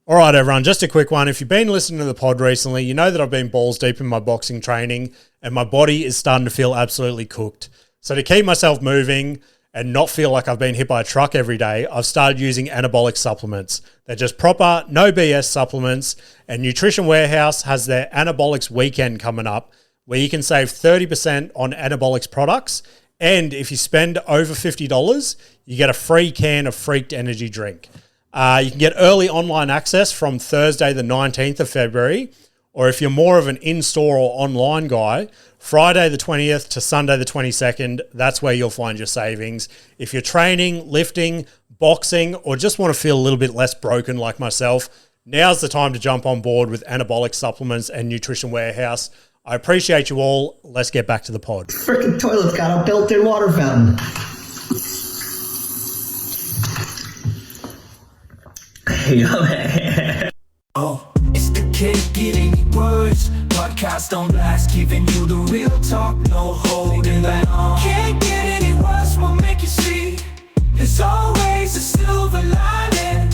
All right, everyone, just a quick one. If you've been listening to the pod recently, you know that I've been balls deep in my boxing training and my body is starting to feel absolutely cooked. So to keep myself moving and not feel like I've been hit by a truck every day, I've started using anabolic supplements. They're just proper, no BS supplements, and Nutrition Warehouse has their Anabolics weekend coming up where you can save 30% on anabolics products, and if you spend over $50, you get a free can of Freaked Energy drink. You can get early online access from Thursday the 19th of February, or if you're more of an in-store or online guy, Friday the 20th to Sunday the 22nd, that's where you'll find your savings. If you're training, lifting, boxing, or just want to feel a little bit less broken like myself, now's the time to jump on board with anabolic supplements and Nutrition Warehouse. I appreciate you all. Let's get back to the pod. Frickin' toilet's got a built-in water fountain. Oh, it's the kid getting words. Podcast on blast, giving you the real talk, no holding back. Can't get any worse, we'll make you see. There's always a silver lining.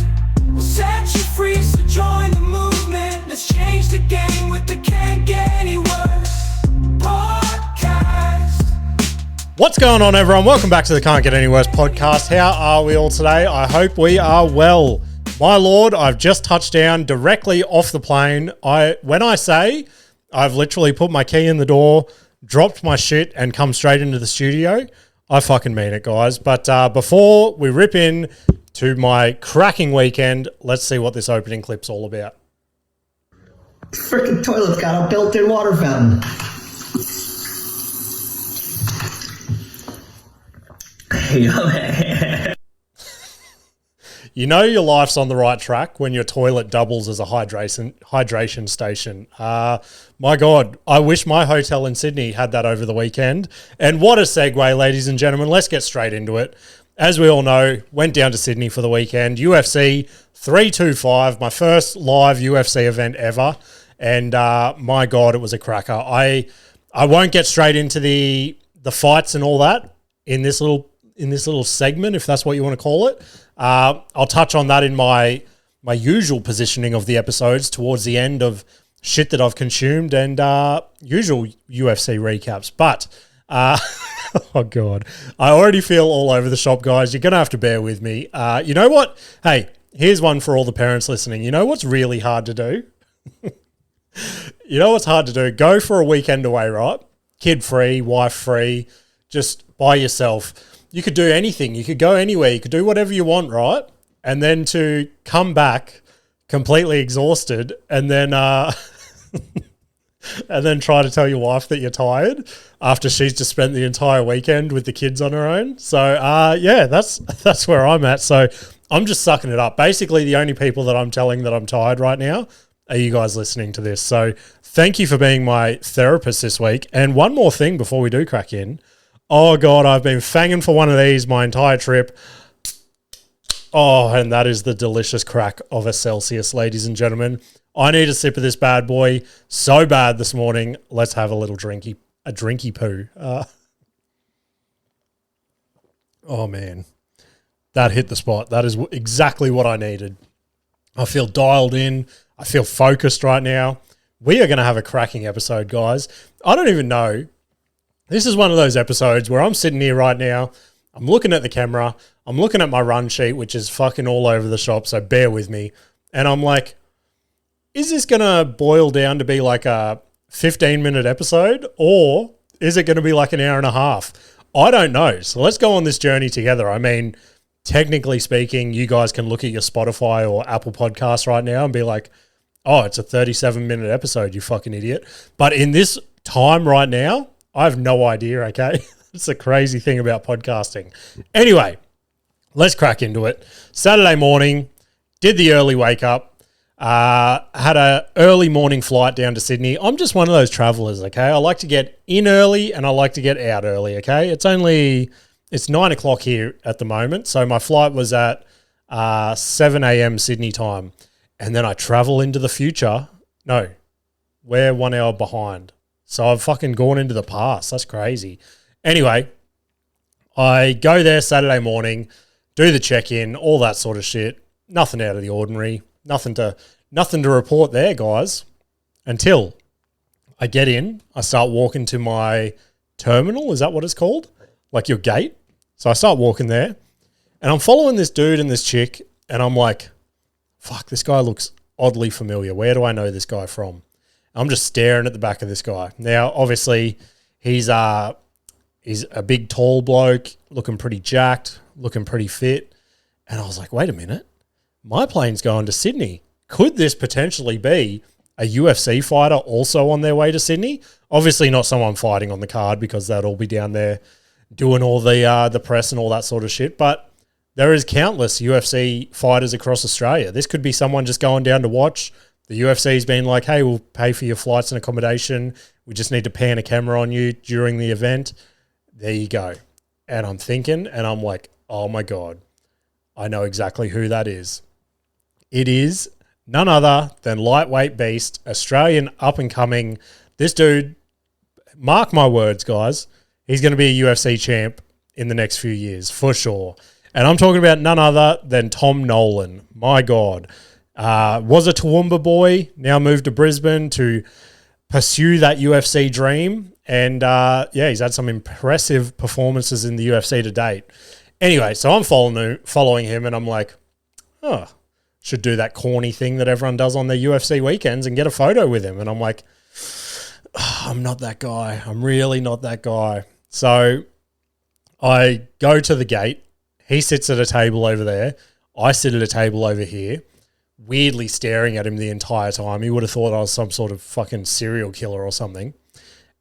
We'll set you free, so join the movement. Let's change the game with the Can't Get Any Worse podcast. What's going on, everyone? Welcome back to the Can't Get Any Worse podcast. How are we all today? I hope we are well. My lord, I've just touched down directly off the plane. When I say I've literally put my key in the door, dropped my shit, and come straight into the studio, I fucking mean it, guys. But before we rip in to my cracking weekend, let's see what this opening clip's all about. Frickin' toilet's got a built-in water fountain. You know your life's on the right track when your toilet doubles as a hydration station. My God, I wish my hotel in Sydney had that over the weekend. And what a segue, ladies and gentlemen. Let's get straight into it. As we all know, went down to Sydney for the weekend. UFC 325, my first live UFC event ever. And my God, it was a cracker. I won't get straight into the fights and all that in this little segment, if that's what you want to call it. I'll touch on that in my usual positioning of the episodes towards the end of shit that I've consumed and usual UFC recaps. But, oh God, I already feel all over the shop, guys. You're going to have to bear with me. You know what? Hey, here's one for all the parents listening. You know what's really hard to do? You know what's hard to do? Go for a weekend away, right? Kid-free, wife-free, just by yourself. You could do anything. You could go anywhere. You could do whatever you want, right? And then to come back completely exhausted and then and then try to tell your wife that you're tired after she's just spent the entire weekend with the kids on her own. So, yeah, that's where I'm at. So I'm just sucking it up. Basically, the only people that I'm telling that I'm tired right now are you guys listening to this. So thank you for being my therapist this week. And one more thing before we do crack in. Oh, God, I've been fanging for one of these my entire trip. Oh, and that is the delicious crack of a Celsius, ladies and gentlemen. I need a sip of this bad boy so bad this morning. Let's have a little drinky poo. Oh, man. That hit the spot. That is exactly what I needed. I feel dialed in. I feel focused right now. We are going to have a cracking episode, guys. I don't even know. This is one of those episodes where I'm sitting here right now, I'm looking at the camera, I'm looking at my run sheet, which is fucking all over the shop, so bear with me. And I'm like, is this going to boil down to be like a 15-minute episode, or is it going to be like an hour and a half? I don't know. So let's go on this journey together. I mean, technically speaking, you guys can look at your Spotify or Apple Podcasts right now and be like, oh, it's a 37-minute episode, you fucking idiot. But in this time right now, I have no idea, okay? It's a crazy thing about podcasting. Anyway, let's crack into it. Saturday morning, did the early wake up, had a early morning flight down to Sydney. I'm just one of those travelers, okay? I like to get in early and I like to get out early, okay? It's 9 o'clock here at the moment, so my flight was at 7 a.m. Sydney time. And then I travel into the future. No, we're 1 hour behind. So I've fucking gone into the past. That's crazy. Anyway, I go there Saturday morning, do the check-in, all that sort of shit. Nothing out of the ordinary. nothing to report there, guys, until I get in. I start walking to my terminal. Is that what it's called? Like your gate. So I start walking there, and I'm following this dude and this chick, and I'm like, fuck, this guy looks oddly familiar. Where do I know this guy from? I'm just staring at the back of this guy. Now, obviously, he's a big, tall bloke, looking pretty jacked, looking pretty fit. And I was like, wait a minute. My plane's going to Sydney. Could this potentially be a UFC fighter also on their way to Sydney? Obviously not someone fighting on the card, because they'd all be down there doing all the press and all that sort of shit. But there is countless UFC fighters across Australia. This could be someone just going down to watch. The UFC's been like, hey, we'll pay for your flights and accommodation. We just need to pan a camera on you during the event. There you go. And I'm thinking, and I'm like, oh my God, I know exactly who that is. It is none other than lightweight beast, Australian up and coming. This dude, mark my words, guys, he's going to be a UFC champ in the next few years, for sure. And I'm talking about none other than Tom Nolan. My God. Was a Toowoomba boy, now moved to Brisbane to pursue that UFC dream. And he's had some impressive performances in the UFC to date. Anyway, so I'm following him, and I'm like, should do that corny thing that everyone does on their UFC weekends and get a photo with him. And I'm like, I'm not that guy. I'm really not that guy. So I go to the gate. He sits at a table over there. I sit at a table over here, weirdly staring at him the entire time. He would have thought I was some sort of fucking serial killer or something.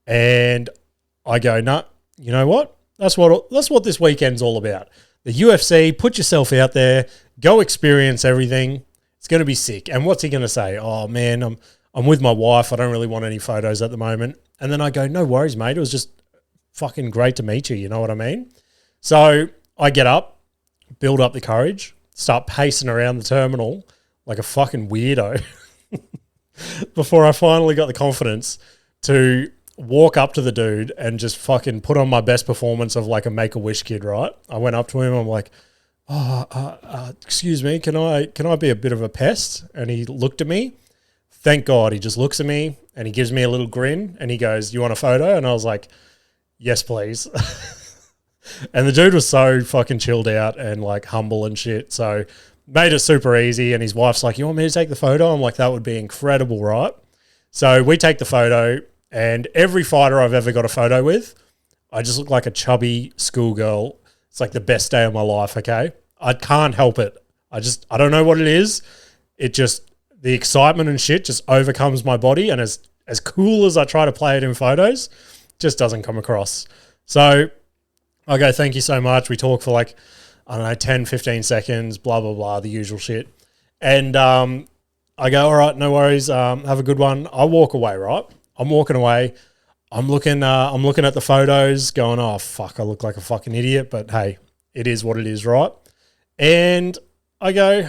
And I go, nah, you know what? That's what this weekend's all about. The UFC, put yourself out there, go experience everything. It's going to be sick. And what's he going to say? Oh, man, I'm with my wife. I don't really want any photos at the moment. And then I go, no worries, mate. It was just fucking great to meet you. You know what I mean? So I get up, build up the courage, start pacing around the terminal like a fucking weirdo before I finally got the confidence to walk up to the dude and just fucking put on my best performance of like a Make-A-Wish kid, right? I went up to him. I'm like, excuse me, can I be a bit of a pest? And he looked at me. Thank God. He just looks at me and he gives me a little grin and he goes, you want a photo? And I was like, yes, please. And the dude was so fucking chilled out and like humble and shit. So made it super easy. And his wife's like, you want me to take the photo? I'm like, that would be incredible, right? So we take the photo, and every fighter I've ever got a photo with, I just look like a chubby schoolgirl. It's like the best day of my life, okay? I can't help it. I don't know what it is. It just, the excitement and shit just overcomes my body. And as cool as I try to play it in photos, just doesn't come across. So I go, thank you so much. We talk for like, I don't know, 10, 15 seconds, blah, blah, blah, the usual shit. And I go, all right, no worries. Have a good one. I walk away, right? I'm walking away. I'm looking at the photos going, oh, fuck, I look like a fucking idiot. But hey, it is what it is, right? And I go,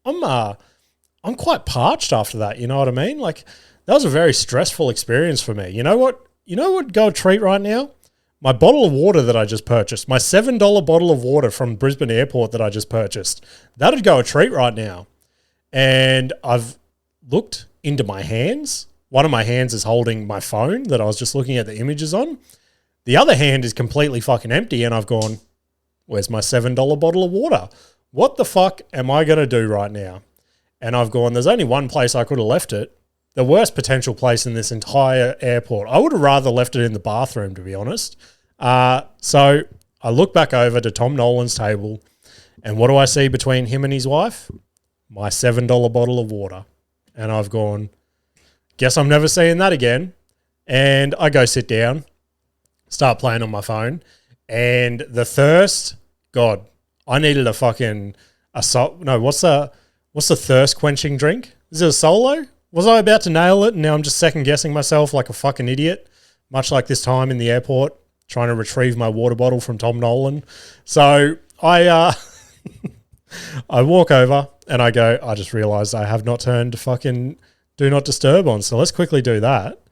I'm quite parched after that. You know what I mean? Like, that was a very stressful experience for me. You know what go a treat right now? My bottle of water that I just purchased, my $7 bottle of water from Brisbane Airport that I just purchased, that'd go a treat right now. And I've looked into my hands. One of my hands is holding my phone that I was just looking at the images on. The other hand is completely fucking empty, and I've gone, where's my $7 bottle of water? What the fuck am I going to do right now? And I've gone, there's only one place I could have left it. The worst potential place in this entire airport. I would have rather left it in the bathroom, to be honest. So I look back over to Tom Nolan's table, and what do I see between him and his wife? My $7 bottle of water. And I've gone, guess I'm never seeing that again. And I go sit down, start playing on my phone, and the thirst, God, I needed what's the thirst quenching drink? Is it a Solo? Was I about to nail it and now I'm just second guessing myself like a fucking idiot, much like this time in the airport trying to retrieve my water bottle from Tom Nolan. So I walk over and I go, I just realized I have not turned fucking do not disturb on. So let's quickly do that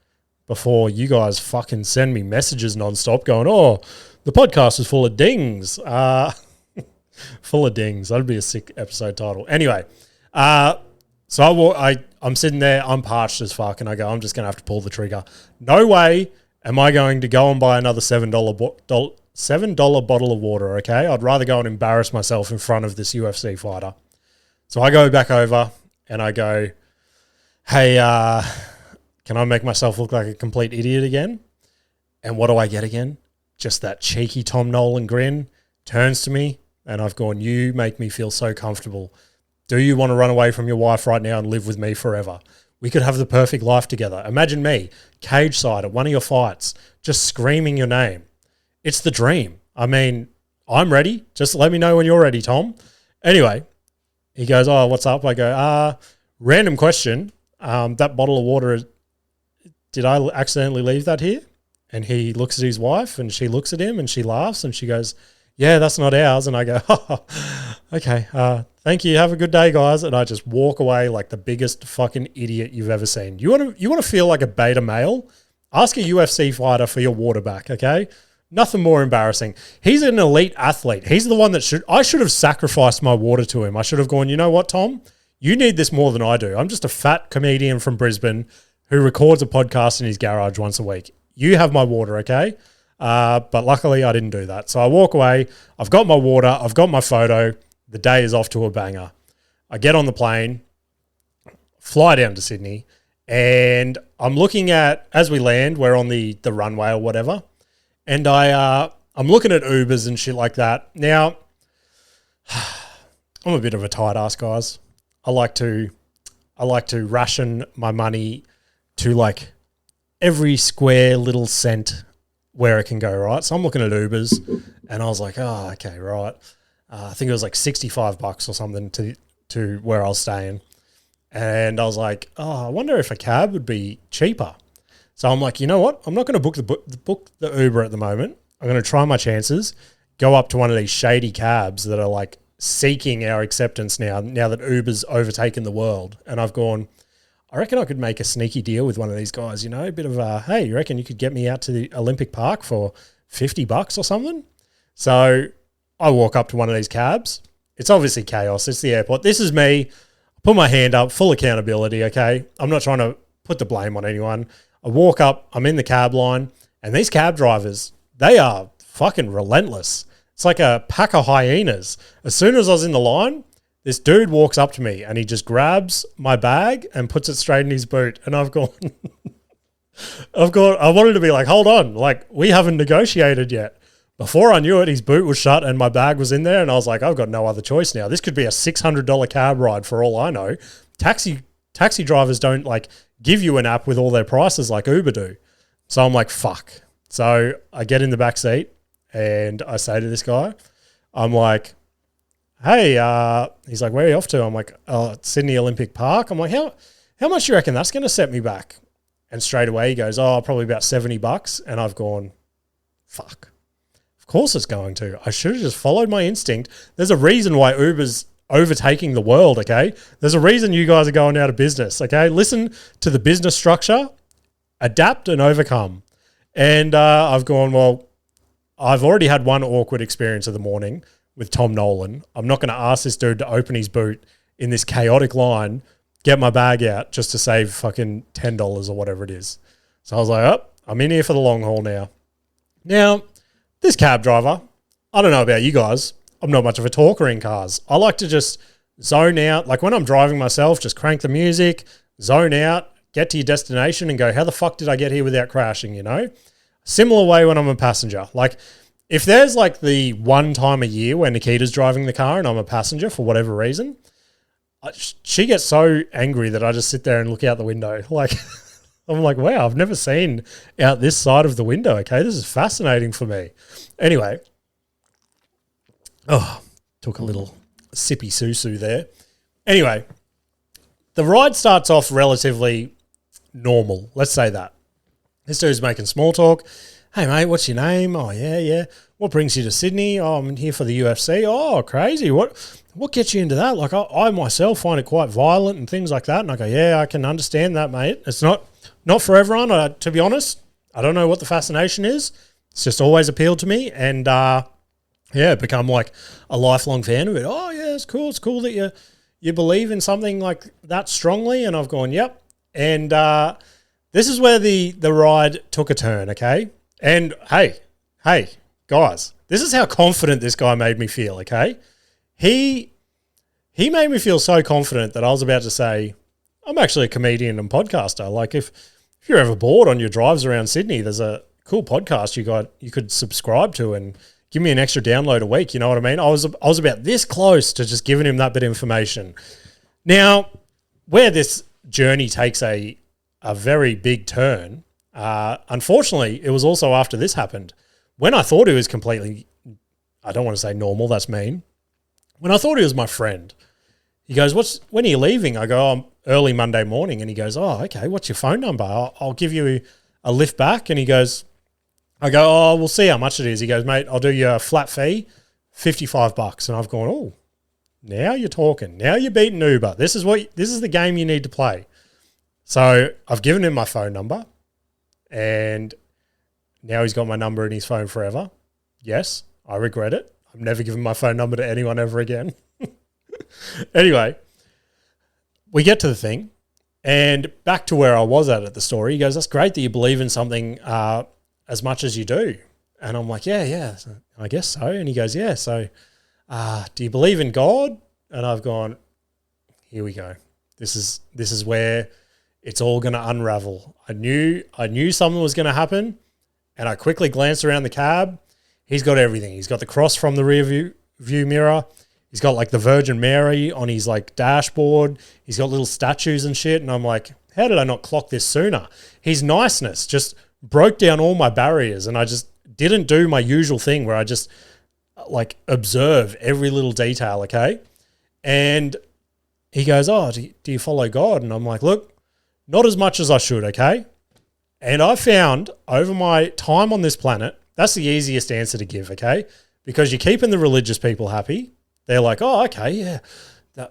before you guys fucking send me messages nonstop going, oh, the podcast is full of dings. Full of dings. That'd be a sick episode title. Anyway, So I'm sitting there, I'm parched as fuck, and I go, I'm just going to have to pull the trigger. No way am I going to go and buy another $7 bottle of water, okay? I'd rather go and embarrass myself in front of this UFC fighter. So I go back over and I go, hey, can I make myself look like a complete idiot again? And what do I get again? Just that cheeky Tom Nolan grin. Turns to me and I've gone, you make me feel so comfortable. Do you want to run away from your wife right now and live with me forever? We could have the perfect life together. Imagine me, cage side at one of your fights, just screaming your name. It's the dream. I mean, I'm ready. Just let me know when you're ready, Tom. Anyway, he goes, oh, what's up? I go, random question. That bottle of water, did I accidentally leave that here? And he looks at his wife and she looks at him and she laughs and she goes, yeah, that's not ours. And I go, oh, okay, thank you. Have a good day, guys. And I just walk away like the biggest fucking idiot you've ever seen. You want to feel like a beta male? Ask a UFC fighter for your water back, okay? Nothing more embarrassing. He's an elite athlete. He's the one that I should have sacrificed my water to him. I should have gone, you know what, Tom? You need this more than I do. I'm just a fat comedian from Brisbane who records a podcast in his garage once a week. You have my water, okay? But luckily I didn't do that. So I walk away. I've got my water. I've got my photo. The day is off to a banger. I get on the plane, fly down to Sydney, and I'm looking at, as we land, we're on the runway or whatever, and I'm looking at Ubers and shit like that. Now, I'm a bit of a tight ass, guys. I like to ration my money to like every square little cent where it can go, right? So I'm looking at Ubers and I was like, oh, okay, right. I think it was like $65 or something to where I was staying. And I was like, oh, I wonder if a cab would be cheaper. So I'm like, you know what? I'm not going to book the Uber at the moment. I'm going to try my chances, go up to one of these shady cabs that are like seeking our acceptance now that Uber's overtaken the world. And I've gone, I reckon I could make a sneaky deal with one of these guys, you know, a bit of a, hey, you reckon you could get me out to the Olympic Park for $50 or something? So I walk up to one of these cabs. It's obviously chaos. It's the airport. This is me. I put my hand up, full accountability, okay? I'm not trying to put the blame on anyone. I walk up, I'm in the cab line, and these cab drivers, they are fucking relentless. It's like a pack of hyenas. As soon as I was in the line, this dude walks up to me and he just grabs my bag and puts it straight in his boot. And I've gone, I wanted to be like, hold on, like we haven't negotiated yet. Before I knew it, his boot was shut and my bag was in there. And I was like, I've got no other choice now. This could be a $600 cab ride for all I know. Taxi drivers don't like give you an app with all their prices like Uber do. So I'm like, fuck. So I get in the back seat and I say to this guy, I'm like, hey, he's like, where are you off to? I'm like, Sydney Olympic Park. I'm like, how much do you reckon that's going to set me back? And straight away he goes, oh, probably about $70. And I've gone, fuck. Of course it's going to. I should have just followed my instinct. There's a reason why Uber's overtaking the world, okay? There's a reason you guys are going out of business, okay? Listen to the business structure, adapt and overcome. And I've gone, well, I've already had one awkward experience of the morning with Tom Nolan. I'm not going to ask this dude to open his boot in this chaotic line, get my bag out just to save fucking $10 or whatever it is. So I was like, oh, I'm in here for the long haul now. Now, this cab driver, I don't know about you guys. I'm not much of a talker in cars. I like to just zone out. Like when I'm driving myself, just crank the music, zone out, get to your destination and go, how the fuck did I get here without crashing, you know? Similar way when I'm a passenger. Like if there's like the one time a year where Nikita's driving the car and I'm a passenger for whatever reason, she gets so angry that I just sit there and look out the window. Like I'm like, wow, I've never seen out this side of the window. Okay, this is fascinating for me. Anyway, took a little sippy susu there. Anyway, the ride starts off relatively normal. Let's say that. This dude's making small talk. Hey, mate, what's your name? Oh, yeah. What brings you to Sydney? Oh, I'm here for the UFC. Oh, crazy. What gets you into that? Like, I myself find it quite violent and things like that. And I go, yeah, I can understand that, mate. It's not for everyone. To be honest, I don't know what the fascination is. It's just always appealed to me. And, become like a lifelong fan of it. Oh, yeah, it's cool. It's cool that you believe in something like that strongly? And I've gone, yep. And this is where the ride took a turn, okay? And hey, guys, this is how confident this guy made me feel, okay? He made me feel so confident that I was about to say, I'm actually a comedian and podcaster. Like if you're ever bored on your drives around Sydney, there's a cool podcast you could subscribe to and give me an extra download a week. You know what I mean? I was about this close to just giving him that bit of information. Now, where this journey takes a very big turn, unfortunately, it was also after this happened. When I thought he was completely, I don't want to say normal, that's mean. When I thought he was my friend, he goes, when are you leaving? I go, I'm early Monday morning. And he goes, oh, okay, what's your phone number? I'll give you a lift back. And I go, oh, we'll see how much it is. He goes, mate, I'll do you a flat fee, $55. And I've gone, oh, now you're talking. Now you're beating Uber. This is the game you need to play. So I've given him my phone number and now he's got my number in his phone forever. Yes, I regret it. I've never given my phone number to anyone ever again. Anyway, we get to the thing and back to where I was at the story. He goes, that's great that you believe in something as much as you do. And I'm like, yeah, I guess so. And he goes, yeah, so do you believe in God? And I've gone, here we go. This is where it's all going to unravel. I knew something was going to happen and I quickly glanced around the cab. He's got everything. He's got the cross from the rear view mirror. He's got like the Virgin Mary on his like dashboard. He's got little statues and shit. And I'm like, how did I not clock this sooner? His niceness just broke down all my barriers and I just didn't do my usual thing where I just like observe every little detail, okay? And he goes, oh, do you follow God? And I'm like, look, not as much as I should, okay? And I found over my time on this planet, that's the easiest answer to give, okay? Because you're keeping the religious people happy. They're like, oh, okay, yeah,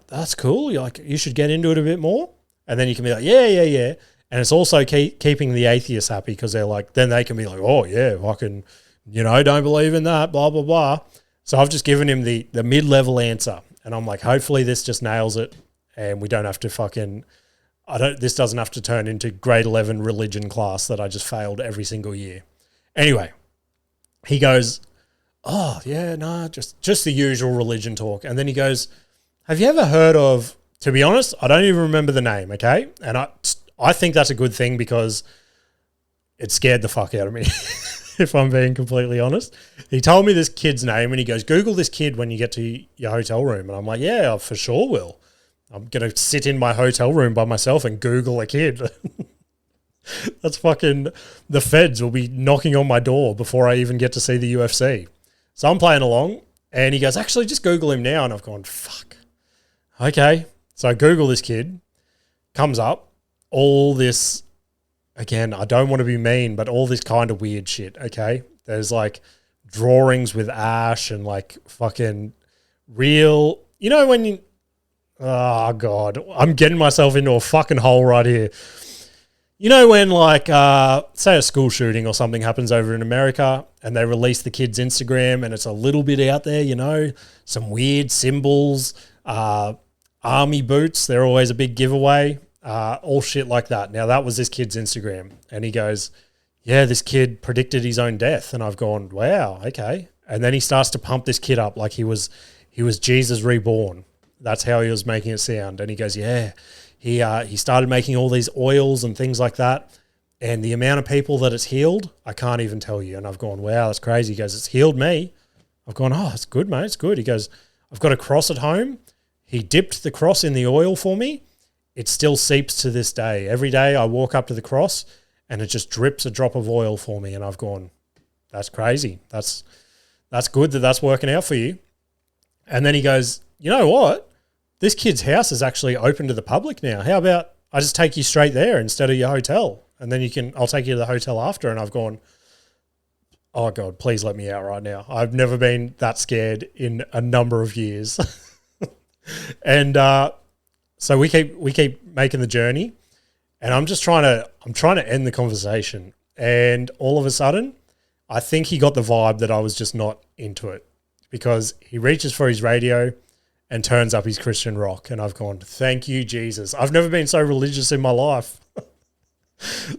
that's cool. You should get into it a bit more. And then you can be like, yeah. And it's also keeping the atheists happy because they're like, then they can be like, oh, yeah, I can, don't believe in that, blah, blah, blah. So I've just given him the mid-level answer. And I'm like, hopefully this just nails it and we don't have to this doesn't have to turn into grade 11 religion class that I just failed every single year. Anyway, he goes, oh, yeah, no, just the usual religion talk. And then he goes, have you ever heard of, to be honest, I don't even remember the name, okay? And I think that's a good thing because it scared the fuck out of me, if I'm being completely honest. He told me this kid's name and he goes, Google this kid when you get to your hotel room. And I'm like, yeah, I for sure will. I'm going to sit in my hotel room by myself and Google a kid. That's fucking, the feds will be knocking on my door before I even get to see the UFC. So I'm playing along and he goes, actually, just Google him now. And I've gone, fuck. Okay. So I Google this kid, comes up, all this, again, I don't want to be mean, but all this kind of weird shit, okay? There's like drawings with ash and like fucking real, when you, oh God, I'm getting myself into a fucking hole right here. When like, say a school shooting or something happens over in America and they release the kid's Instagram and it's a little bit out there, some weird symbols, army boots, they're always a big giveaway, all shit like that. Now that was this kid's Instagram and he goes, yeah, this kid predicted his own death. And I've gone, wow, okay. And then he starts to pump this kid up like he was Jesus reborn. That's how he was making it sound. And he goes, yeah, he started making all these oils and things like that. And the amount of people that it's healed, I can't even tell you. And I've gone, wow, that's crazy. He goes, it's healed me. I've gone, oh, it's good, mate. It's good. He goes, I've got a cross at home. He dipped the cross in the oil for me. It still seeps to this day. Every day I walk up to the cross and it just drips a drop of oil for me. And I've gone, that's crazy. That's good that that's working out for you. And then he goes, you know what? This kid's house is actually open to the public now. How about I just take you straight there instead of your hotel? And then I'll take you to the hotel after. And I've gone, oh God, please let me out right now. I've never been that scared in a number of years. And so we keep making the journey and I'm trying to end the conversation. And all of a sudden, I think he got the vibe that I was just not into it because he reaches for his radio and turns up his Christian rock. And I've gone, thank you, Jesus. I've never been so religious in my life.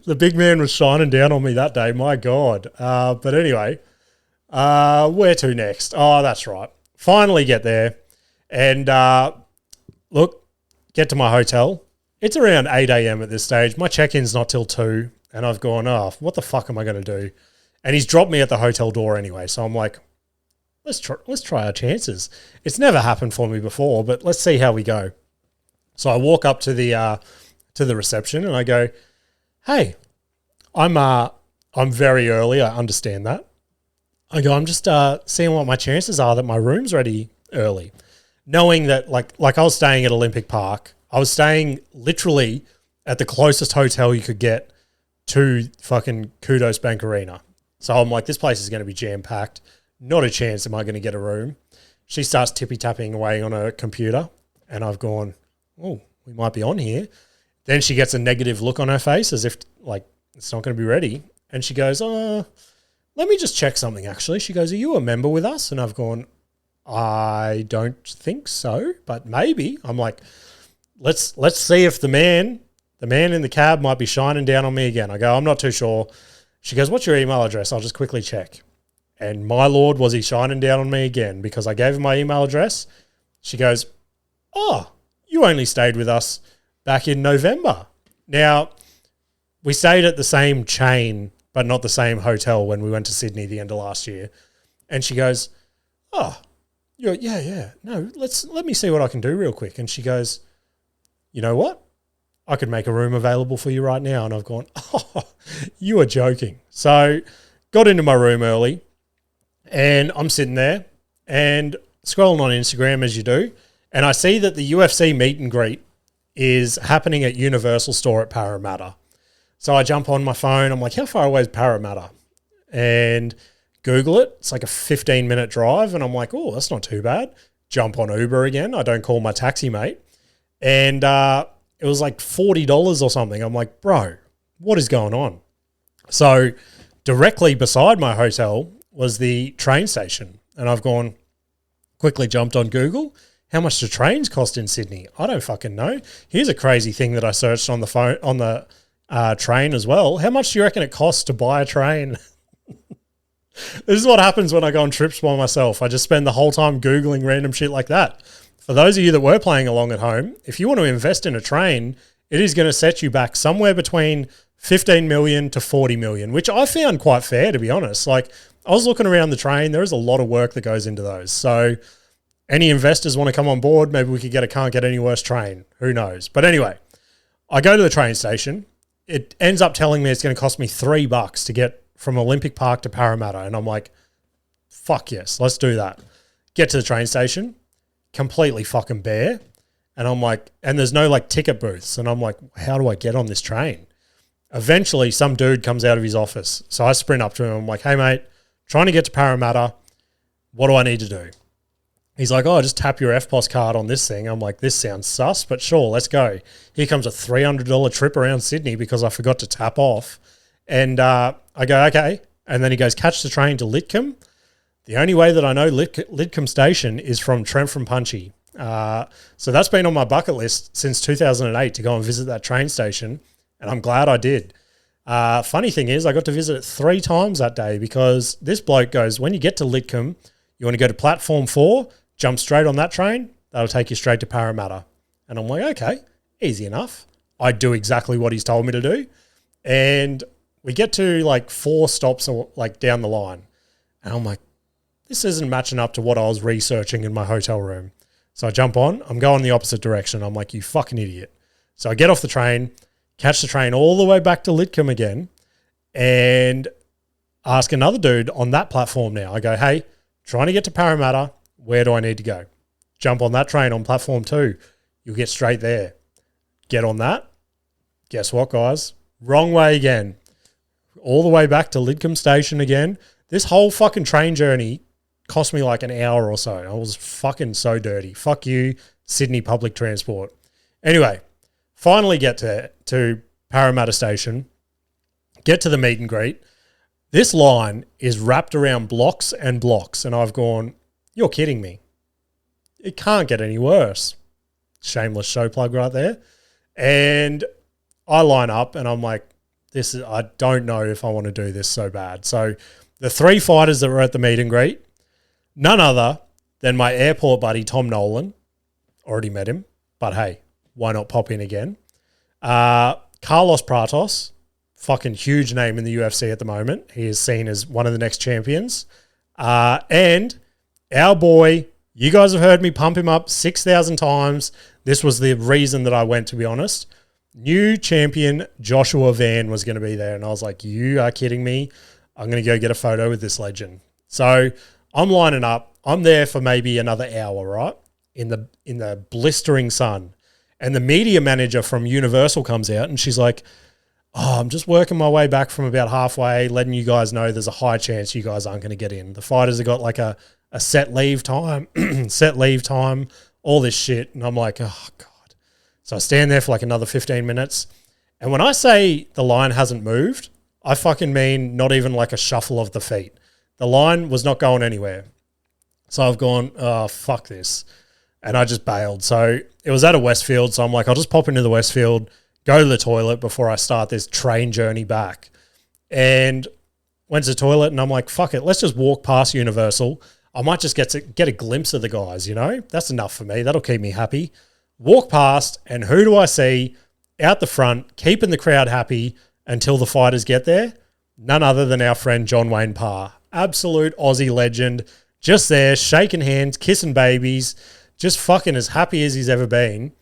The big man was shining down on me that day. My God. But anyway, where to next? Oh, that's right. Finally get there. And look, get to my hotel. It's around 8 a.m. at this stage. My check-in's not till 2. And I've gone, oh, what the fuck am I going to do? And he's dropped me at the hotel door anyway. So I'm like, let's try our chances. It's never happened for me before, but let's see how we go. So I walk up to the reception and I go, hey, I'm very early. I understand that. I go, I'm just seeing what my chances are that my room's ready early. Knowing that like I was staying at Olympic Park. I was staying literally at the closest hotel you could get to fucking Kudos Bank Arena. So I'm like, this place is going to be jam-packed. Not a chance am I going to get a room. She starts tippy-tapping away on her computer, and I've gone, oh, we might be on here. Then she gets a negative look on her face as if, like, it's not going to be ready. And she goes, let me just check something, actually. She goes, are you a member with us? And I've gone, I don't think so, but maybe. I'm like, let's see if the man in the cab might be shining down on me again. I go, I'm not too sure. She goes, what's your email address? I'll just quickly check. And my Lord, was he shining down on me again because I gave her my email address. She goes, oh, you only stayed with us back in November. Now, we stayed at the same chain, but not the same hotel when we went to Sydney the end of last year. And she goes, oh, yeah. No, let me see what I can do real quick. And she goes, you know what? I could make a room available for you right now. And I've gone, oh, you are joking. So got into my room early and I'm sitting there and scrolling on Instagram as you do. And I see that the UFC meet and greet is happening at Universal Store at Parramatta. So I jump on my phone. I'm like, how far away is Parramatta? And Google it. It's like a 15-minute drive. And I'm like, oh, that's not too bad. Jump on Uber again. I don't call my taxi mate. And it was like $40 or something. I'm like, bro, what is going on? So directly beside my hotel was the train station. And I've gone, quickly jumped on Google. How much do trains cost in Sydney? I don't fucking know. Here's a crazy thing that I searched on the phone, on the train as well. How much do you reckon it costs to buy a train? This is what happens when I go on trips by myself. I just spend the whole time Googling random shit like that. For those of you that were playing along at home, if you want to invest in a train, it is going to set you back somewhere between 15 million to 40 million, which I found quite fair, to be honest. Like, I was looking around the train. There is a lot of work that goes into those. So any investors want to come on board, maybe we could get a can't get any worse train. Who knows? But anyway, I go to the train station. It ends up telling me it's going to cost me $3 to get from Olympic Park to Parramatta. And I'm like, fuck yes, let's do that. Get to the train station, completely fucking bare. And I'm like, and there's no like ticket booths. And I'm like, how do I get on this train? Eventually, some dude comes out of his office. So I sprint up to him. I'm like, hey, mate, trying to get to Parramatta. What do I need to do? He's like, oh, just tap your FPOS card on this thing. I'm like, this sounds sus, but sure, let's go. Here comes a $300 trip around Sydney because I forgot to tap off. And I go, okay. And then he goes, catch the train to Lidcombe. The only way that I know Lidcombe Station is from Trent from Punchy. So that's been on my bucket list since 2008 to go and visit that train station. And I'm glad I did. Funny thing is, I got to visit it 3 times that day because this bloke goes, when you get to Lidcombe, you want to go to platform 4, jump straight on that train. That'll take you straight to Parramatta. And I'm like, okay, easy enough. I do exactly what he's told me to do. And we get to like 4 stops like down the line. And I'm like, this isn't matching up to what I was researching in my hotel room. So I jump on, I'm going the opposite direction. I'm like, you fucking idiot. So I get off the train, catch the train all the way back to Lidcombe again, and ask another dude on that platform now. I go, hey, trying to get to Parramatta, where do I need to go? Jump on that train on platform 2. You'll get straight there. Get on that. Guess what, guys? Wrong way again. All the way back to Lidcombe Station again. This whole fucking train journey cost me like an hour or so. I was fucking so dirty. Fuck you, Sydney public transport. Anyway, finally get to Parramatta Station. Get to the meet and greet. This line is wrapped around blocks and blocks. And I've gone, you're kidding me. it can't get any worse. Shameless show plug right there. And I line up and I'm like, I don't know if I want to do this so bad. So the 3 fighters that were at the meet and greet, none other than my airport buddy, Tom Nolan. Already met him, but hey, why not pop in again? Carlos Pratos, fucking huge name in the UFC at the moment. He is seen as one of the next champions. And our boy, you guys have heard me pump him up 6,000 times. This was the reason that I went, to be honest. New champion Joshua Van was going to be there. And I was like, you are kidding me. I'm going to go get a photo with this legend. So I'm lining up. I'm there for maybe another hour, right? In the blistering sun. And the media manager from Universal comes out and she's like, oh, I'm just working my way back from about halfway, letting you guys know there's a high chance you guys aren't going to get in. The fighters have got like a set leave time, all this shit. And I'm like, oh, God. So I stand there for like another 15 minutes. And when I say the line hasn't moved, I fucking mean not even like a shuffle of the feet. The line was not going anywhere. So I've gone, oh, fuck this. And I just bailed. So it was at a Westfield. So I'm like, I'll just pop into the Westfield, go to the toilet before I start this train journey back. And went to the toilet and I'm like, fuck it. Let's just walk past Universal. I might just get a glimpse of the guys, you know? That's enough for me. That'll keep me happy. Walk past and who do I see out the front, keeping the crowd happy until the fighters get there? None other than our friend John Wayne Parr. Absolute Aussie legend. Just there, shaking hands, kissing babies, just fucking as happy as he's ever been.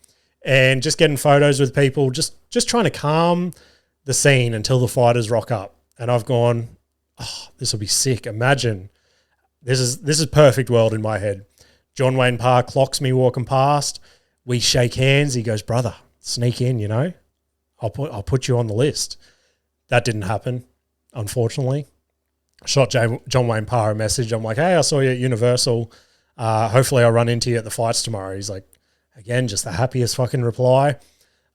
And just getting photos with people, just trying to calm the scene until the fighters rock up. And I've gone, oh, this will be sick. Imagine. This is perfect world in my head. John Wayne Parr clocks me walking past. We shake hands. He goes, brother, sneak in, you know. I'll put you on the list. That didn't happen, unfortunately. Shot John Wayne Parr a message. I'm like, hey, I saw you at Universal. Hopefully I'll run into you at the fights tomorrow. He's like, again, just the happiest fucking reply.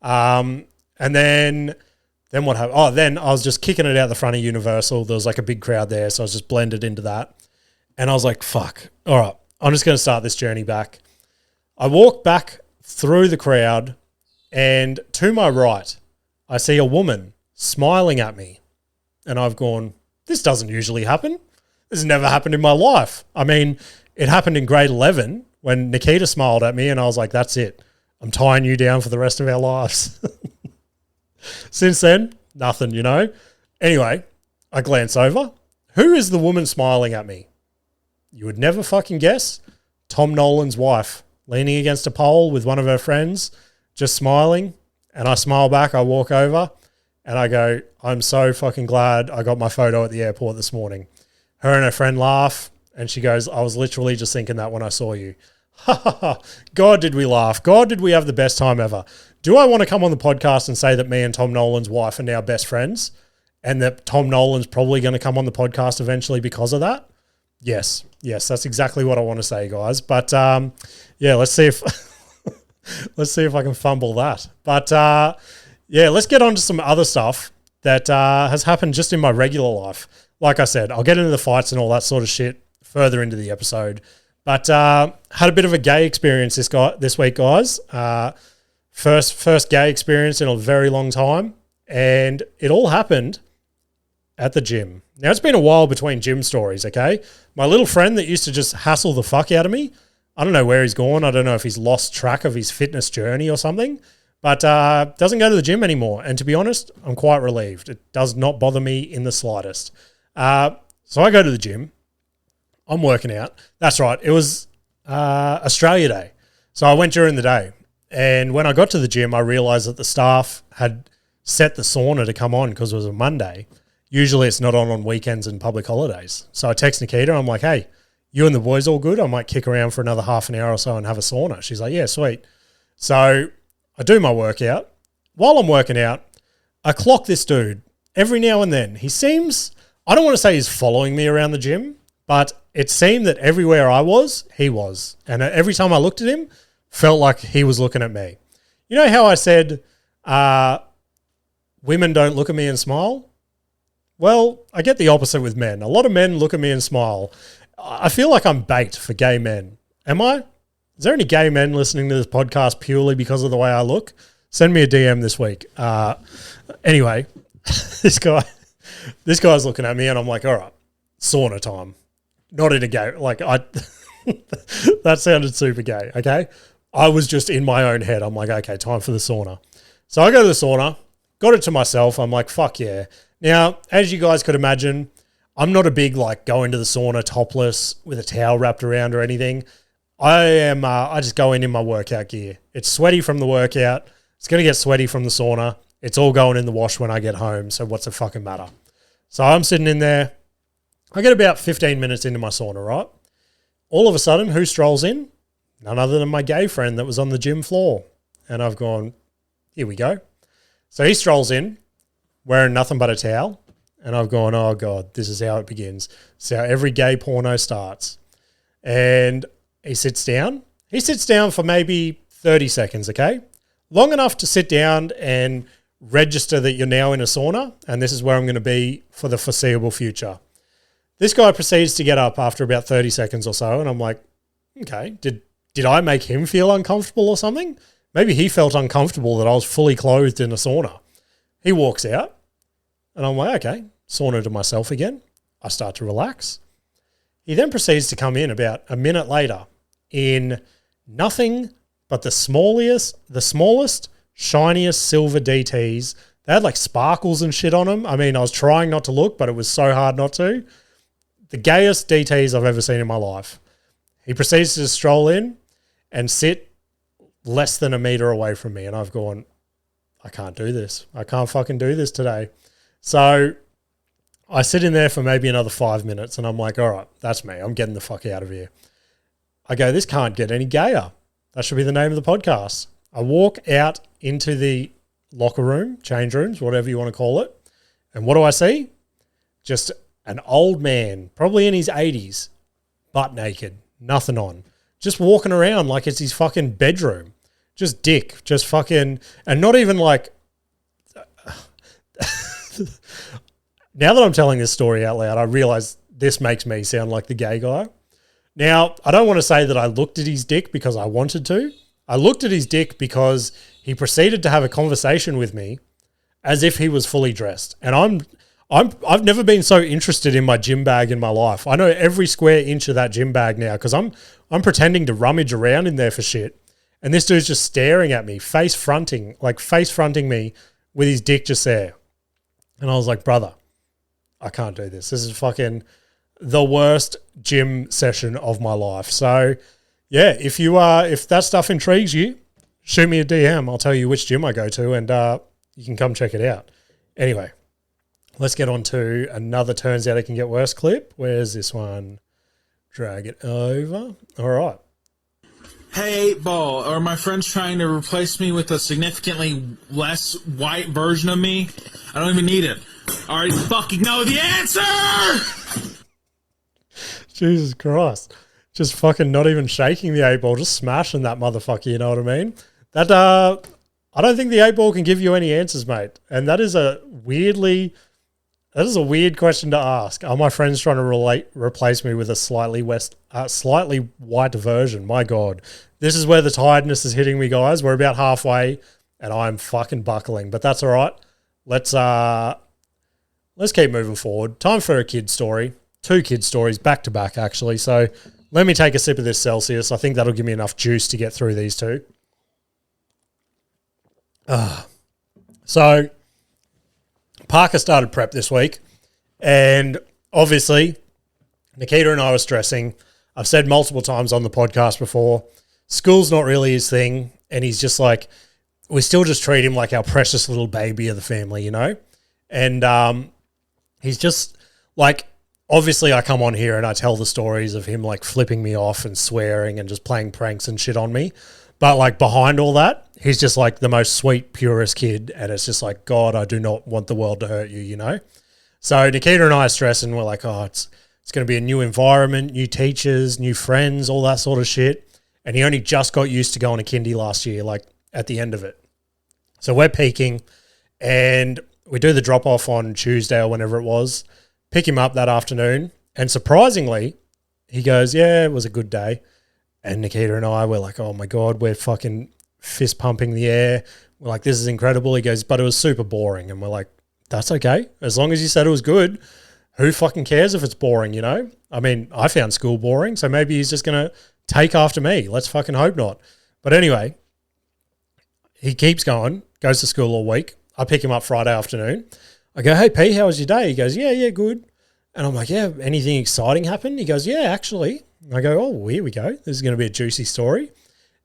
And then what happened? Oh, then I was just kicking it out the front of Universal. There was like a big crowd there, so I was just blended into that. And I was like, fuck, all right, I'm just going to start this journey back. I walk back through the crowd, and to my right, I see a woman smiling at me. And I've gone, this doesn't usually happen. This has never happened in my life. I mean, it happened in grade 11 when Nikita smiled at me and I was like, that's it. I'm tying you down for the rest of our lives. Since then, nothing, you know. Anyway, I glance over. Who is the woman smiling at me? You would never fucking guess. Tom Nolan's wife, leaning against a pole with one of her friends, just smiling. And I smile back. I walk over and I go, I'm so fucking glad I got my photo at the airport this morning. Her and her friend laugh. And she goes, I was literally just thinking that when I saw you. Ha ha ha. God, did we laugh. God, did we have the best time ever. Do I want to come on the podcast and say that me and Tom Nolan's wife are now best friends and that Tom Nolan's probably going to come on the podcast eventually because of that? Yes, that's exactly what I want to say, guys. But yeah, let's see if I can fumble that. But yeah, let's get on to some other stuff that has happened just in my regular life. Like I said, I'll get into the fights and all that sort of shit further into the episode. But had a bit of a gay experience this week, guys. First gay experience in a very long time. And it all happened at the gym. Now, it's been a while between gym stories, okay? My little friend that used to just hassle the fuck out of me, I don't know where he's gone. I don't know if he's lost track of his fitness journey or something, but doesn't go to the gym anymore. And to be honest, I'm quite relieved. It does not bother me in the slightest. So I go to the gym. I'm working out. That's right. It was Australia Day. So I went during the day. And when I got to the gym, I realized that the staff had set the sauna to come on because it was a Monday. Usually it's not on weekends and public holidays. So I text Nikita. I'm like, hey, you and the boys all good? I might kick around for another half an hour or so and have a sauna. She's like, yeah, sweet. So I do my workout. While I'm working out, I clock this dude every now and then. He seems, I don't want to say he's following me around the gym, but it seemed that everywhere I was, he was. And every time I looked at him, felt like he was looking at me. You know how I said women don't look at me and smile? Well, I get the opposite with men. A lot of men look at me and smile. I feel like I'm bait for gay men. Am I? Is there any gay men listening to this podcast purely because of the way I look? Send me a DM this week. Anyway, this guy's looking at me and I'm like, all right, sauna time. Not in a gay, like that sounded super gay, okay? I was just in my own head. I'm like, okay, time for the sauna. So I go to the sauna, got it to myself. I'm like, fuck yeah. Now, as you guys could imagine, I'm not a big, like, go into the sauna topless with a towel wrapped around or anything. I just go in my workout gear. It's sweaty from the workout. It's going to get sweaty from the sauna. It's all going in the wash when I get home. So what's the fucking matter? So I'm sitting in there. I get about 15 minutes into my sauna, right? All of a sudden, who strolls in? None other than my gay friend that was on the gym floor. And I've gone, here we go. So he strolls in wearing nothing but a towel. And I've gone, oh God, this is how it begins. This is how every gay porno starts. And he sits down. He sits down for maybe 30 seconds, okay? Long enough to sit down and register that you're now in a sauna, and this is where I'm going to be for the foreseeable future. This guy proceeds to get up after about 30 seconds or so, and I'm like, okay, did I make him feel uncomfortable or something? Maybe he felt uncomfortable that I was fully clothed in a sauna. He walks out, and I'm like, okay, sauna to myself again. I start to relax. He then proceeds to come in about a minute later in nothing but the smallest, shiniest silver DTs. They had like sparkles and shit on them. I mean, I was trying not to look, but it was so hard not to. The gayest DTs I've ever seen in my life. He proceeds to stroll in and sit less than a meter away from me. And I've gone, I can't do this. I can't fucking do this today. So I sit in there for maybe another 5 minutes and I'm like, all right, that's me. I'm getting the fuck out of here. I go, this can't get any gayer. That should be the name of the podcast. I walk out into the locker room, change rooms, whatever you want to call it. And what do I see? Just an old man, probably in his 80s, butt naked, nothing on, just walking around like it's his fucking bedroom. Just dick, just fucking, and not even like, now that I'm telling this story out loud, I realize this makes me sound like the gay guy. Now, I don't want to say that I looked at his dick because I wanted to. I looked at his dick because he proceeded to have a conversation with me as if he was fully dressed. And I've never been so interested in my gym bag in my life. I know every square inch of that gym bag now because I'm pretending to rummage around in there for shit. And this dude's just staring at me, face fronting me with his dick just there. And I was like, brother, I can't do this. This is fucking the worst gym session of my life. So yeah, if that stuff intrigues you, shoot me a DM. I'll tell you which gym I go to and you can come check it out. Anyway, let's get on to another Turns Out It Can Get Worse clip. Where's this one? Drag it over. All right. Hey, 8-ball, are my friends trying to replace me with a significantly less white version of me? I don't even need it. I already fucking know the answer! Jesus Christ. Just fucking not even shaking the 8-ball, just smashing that motherfucker, you know what I mean? That, I don't think the 8-ball can give you any answers, mate. And that is a weird question to ask. Are my friends trying to replace me with a slightly white version? My God. This is where the tiredness is hitting me, guys. We're about halfway and I'm fucking buckling, but that's all right. Let's keep moving forward. Time for a kid story. 2 kid stories back to back, actually. So let me take a sip of this Celsius. I think that'll give me enough juice to get through these 2. So Parker started prep this week, and obviously Nikita and I were stressing. I've said multiple times on the podcast before, school's not really his thing, and he's just like, we still just treat him like our precious little baby of the family, you know? And he's just like, obviously I come on here and I tell the stories of him like flipping me off and swearing and just playing pranks and shit on me. But like behind all that, he's just like the most sweet, purest kid. And it's just like, God, I do not want the world to hurt you, you know? So Nikita and I are stressing. We're like, oh, it's going to be a new environment, new teachers, new friends, all that sort of shit. And he only just got used to going to kindy last year, like at the end of it. So we're peaking and we do the drop off on Tuesday or whenever it was, pick him up that afternoon. And surprisingly, he goes, yeah, it was a good day. And Nikita and I were like, oh my God, we're fucking fist pumping the air. We're like, this is incredible. He goes, but it was super boring. And we're like, that's okay. As long as you said it was good, who fucking cares if it's boring, you know? I mean, I found school boring, so maybe he's just going to take after me. Let's fucking hope not. But anyway, he keeps going, goes to school all week. I pick him up Friday afternoon. I go, hey, P, how was your day? He goes, yeah, good. And I'm like, yeah, anything exciting happened? He goes, yeah, actually. I go, oh, here we go. This is going to be a juicy story.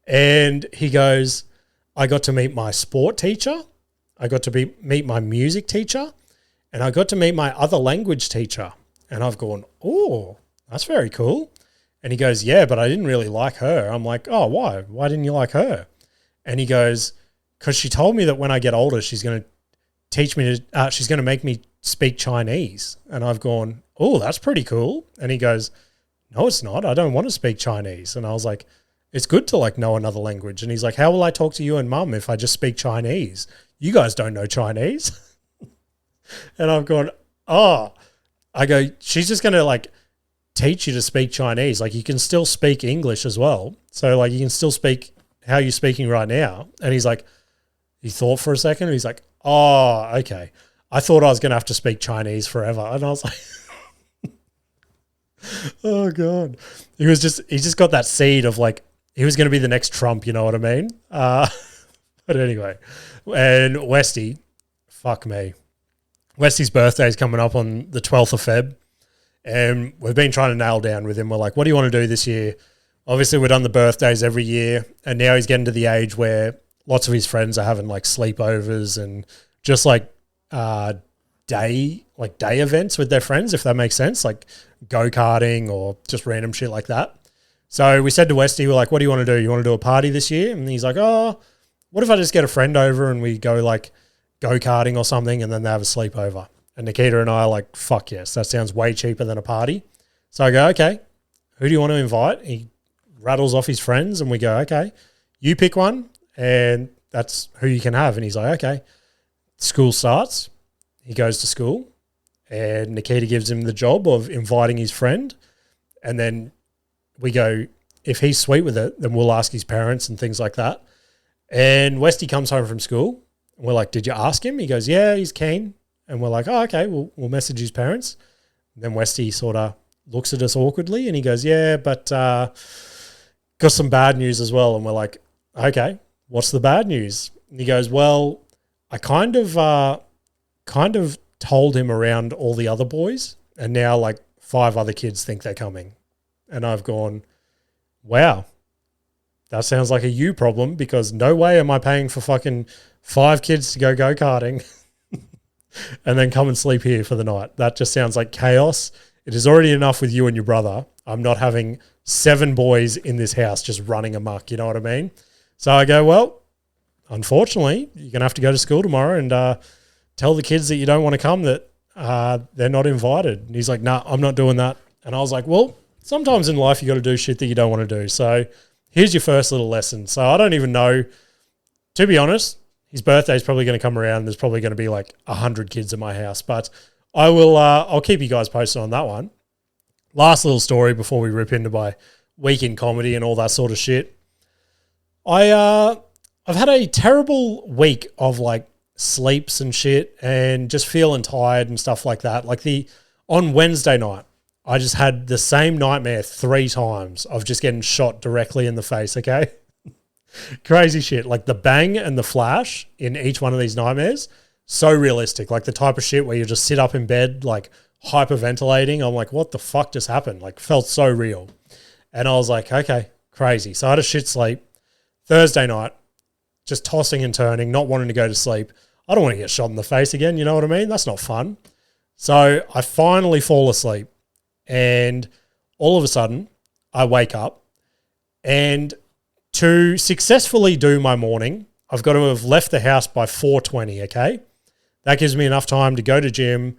And he goes, I got to meet my sport teacher. I got to meet my music teacher. And I got to meet my other language teacher. And I've gone, oh, that's very cool. And he goes, yeah, but I didn't really like her. I'm like, oh, why? Why didn't you like her? And he goes, because she told me that when I get older, she's going to teach me to, she's going to make me speak Chinese. And I've gone, oh, that's pretty cool. And he goes, no, it's not. I don't want to speak Chinese. And I was like, it's good to like know another language. And he's like, how will I talk to you and mum if I just speak Chinese? You guys don't know Chinese. And I've gone, oh, I go, she's just going to like teach you to speak Chinese. Like you can still speak English as well. So like you can still speak how you're speaking right now. And he's like, he thought for a second and he's like, oh, okay. I thought I was going to have to speak Chinese forever. And I was like, oh God. He just got that seed of like, he was going to be the next Trump, you know what I mean? But anyway, and Westy, fuck me. Westy's birthday is coming up on the 12th of Feb, and we've been trying to nail down with him. We're like, what do you want to do this year? Obviously, we've done the birthdays every year, and now he's getting to the age where lots of his friends are having like sleepovers and just like day events with their friends, if that makes sense, like go-karting or just random shit like that. So we said to Westy, we're like, what do you want to do? You want to do a party this year? And he's like, oh, what if I just get a friend over and we go like go-karting or something and then they have a sleepover? And Nikita and I are like, fuck yes, that sounds way cheaper than a party. So I go, okay, who do you want to invite? He rattles off his friends and we go, okay, you pick one and that's who you can have. And he's like, okay. School starts. He goes to school and Nikita gives him the job of inviting his friend. And then we go, if he's sweet with it, then we'll ask his parents and things like that. And Westy comes home from school. And we're like, did you ask him? He goes, yeah, he's keen. And we're like, oh, okay, we'll message his parents. And then Westy sort of looks at us awkwardly and he goes, yeah, but got some bad news as well. And we're like, okay, what's the bad news? And he goes, well, I kind of told him around all the other boys and now like 5 other kids think they're coming. And I've gone, wow, that sounds like a you problem because no way am I paying for fucking 5 kids to go go-karting and then come and sleep here for the night. That just sounds like chaos. It is already enough with you and your brother. I'm not having 7 boys in this house just running amok. You know what I mean? So I go, well, unfortunately, you're going to have to go to school tomorrow and tell the kids that you don't want to come that they're not invited. And he's like, nah, I'm not doing that. And I was like, well, sometimes in life you got to do shit that you don't want to do. So here's your first little lesson. So I don't even know, to be honest, his birthday is probably going to come around. There's probably going to be like 100 kids in my house, but I will, I'll keep you guys posted on that one. Last little story before we rip into my week in comedy and all that sort of shit. I've had a terrible week of like sleeps and shit and just feeling tired and stuff like that. Like on Wednesday night, I just had the same nightmare 3 times of just getting shot directly in the face, okay? Crazy shit. Like the bang and the flash in each one of these nightmares, so realistic. Like the type of shit where you just sit up in bed, like hyperventilating. I'm like, what the fuck just happened? Like felt so real. And I was like, okay, crazy. So I had a shit sleep. Thursday night, just tossing and turning, not wanting to go to sleep. I don't want to get shot in the face again. You know what I mean? That's not fun. So I finally fall asleep. And all of a sudden, I wake up and to successfully do my morning, I've got to have left the house by 4:20, okay? That gives me enough time to go to gym,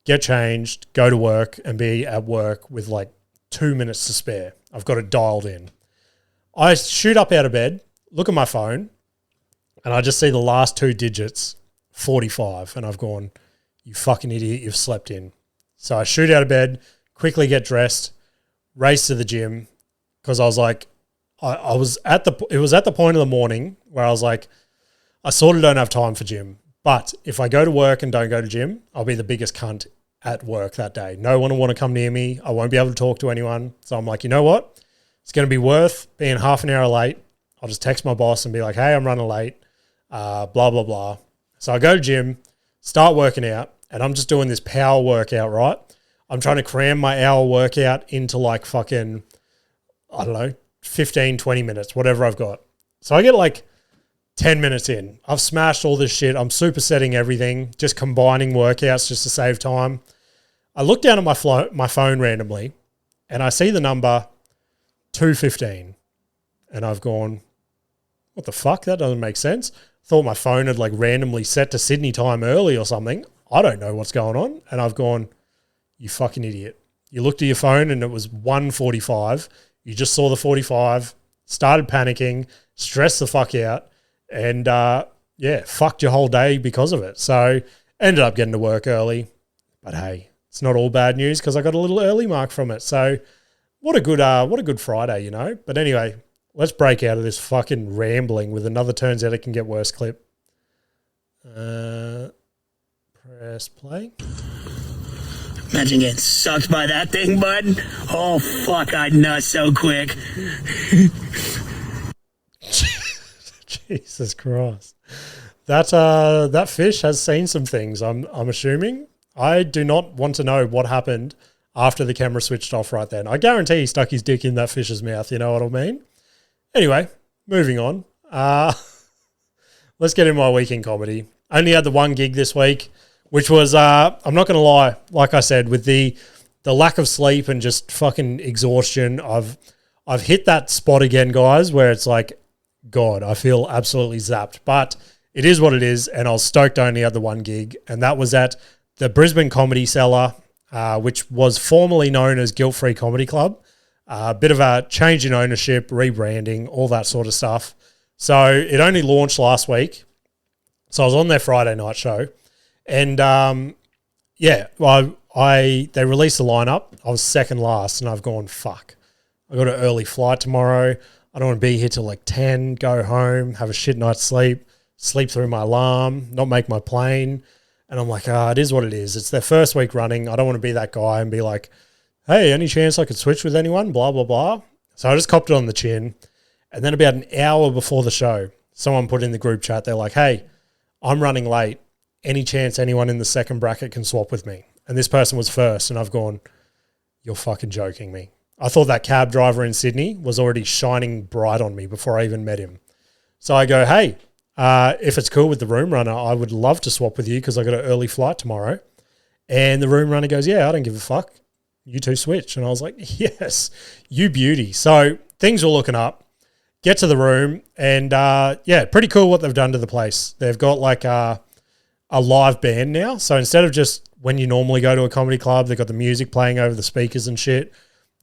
get changed, go to work, and be at work with like 2 minutes to spare. I've got it dialed in. I shoot up out of bed, look at my phone, and I just see the last 2 digits, 45, and I've gone, you fucking idiot, you've slept in. So I shoot out of bed, quickly get dressed, race to the gym, because I was like, it was at the point of the morning where I was like, I sort of don't have time for gym. But if I go to work and don't go to gym, I'll be the biggest cunt at work that day. No one will want to come near me. I won't be able to talk to anyone. So I'm like, you know what? It's going to be worth being half an hour late. I'll just text my boss and be like, hey, I'm running late, blah, blah, blah. So I go to gym, start working out, and I'm just doing this power workout, right? I'm trying to cram my hour workout into like fucking, I don't know, 15, 20 minutes, whatever I've got. So I get like 10 minutes in. I've smashed all this shit. I'm supersetting everything, just combining workouts just to save time. I look down at my phone randomly and I see the number 2:15. And I've gone, what the fuck? That doesn't make sense. Thought my phone had like randomly set to Sydney time early or something. I don't know what's going on. And I've gone, you fucking idiot. You looked at your phone and it was 1:45. You just saw the 45, started panicking, stressed the fuck out, and fucked your whole day because of it. So ended up getting to work early. But hey, it's not all bad news because I got a little early mark from it. So what a good Friday, you know? But anyway, let's break out of this fucking rambling with another turns out it can get worse clip. Press play. Imagine getting sucked by that thing, bud. Oh, fuck, I'd nut so quick. Jesus Christ. That fish has seen some things, I'm assuming. I do not want to know what happened after the camera switched off right then. I guarantee he stuck his dick in that fish's mouth, you know what I mean? Anyway, moving on. Let's get in my weekend comedy. I only had the one gig this week, which was, I'm not going to lie, like I said, with the lack of sleep and just fucking exhaustion, I've hit that spot again, guys, where it's like, God, I feel absolutely zapped. But it is what it is, and I was stoked I only had the one gig, and that was at the Brisbane Comedy Cellar, which was formerly known as Guilt-Free Comedy Club. A bit of a change in ownership, rebranding, all that sort of stuff. So it only launched last week. So I was on their Friday night show. And they released the lineup. I was second last, and I've gone, fuck. I got an early flight tomorrow. I don't want to be here till like 10, go home, have a shit night's sleep through my alarm, not make my plane. And I'm like, it is what it is. It's their first week running. I don't want to be that guy and be like, hey, any chance I could switch with anyone? Blah, blah, blah. So I just copped it on the chin. And then about an hour before the show, someone put in the group chat, they're like, hey, I'm running late. Any chance anyone in the second bracket can swap with me? And this person was first. And I've gone, you're fucking joking me. I thought that cab driver in Sydney was already shining bright on me before I even met him. So I go, hey, if it's cool with the room runner, I would love to swap with you because I got an early flight tomorrow. And the room runner goes, yeah, I don't give a fuck. You two switch. And I was like, yes, you beauty. So things were looking up. Get to the room and, pretty cool what they've done to the place. They've got like a live band now. So instead of just when you normally go to a comedy club, they've got the music playing over the speakers and shit.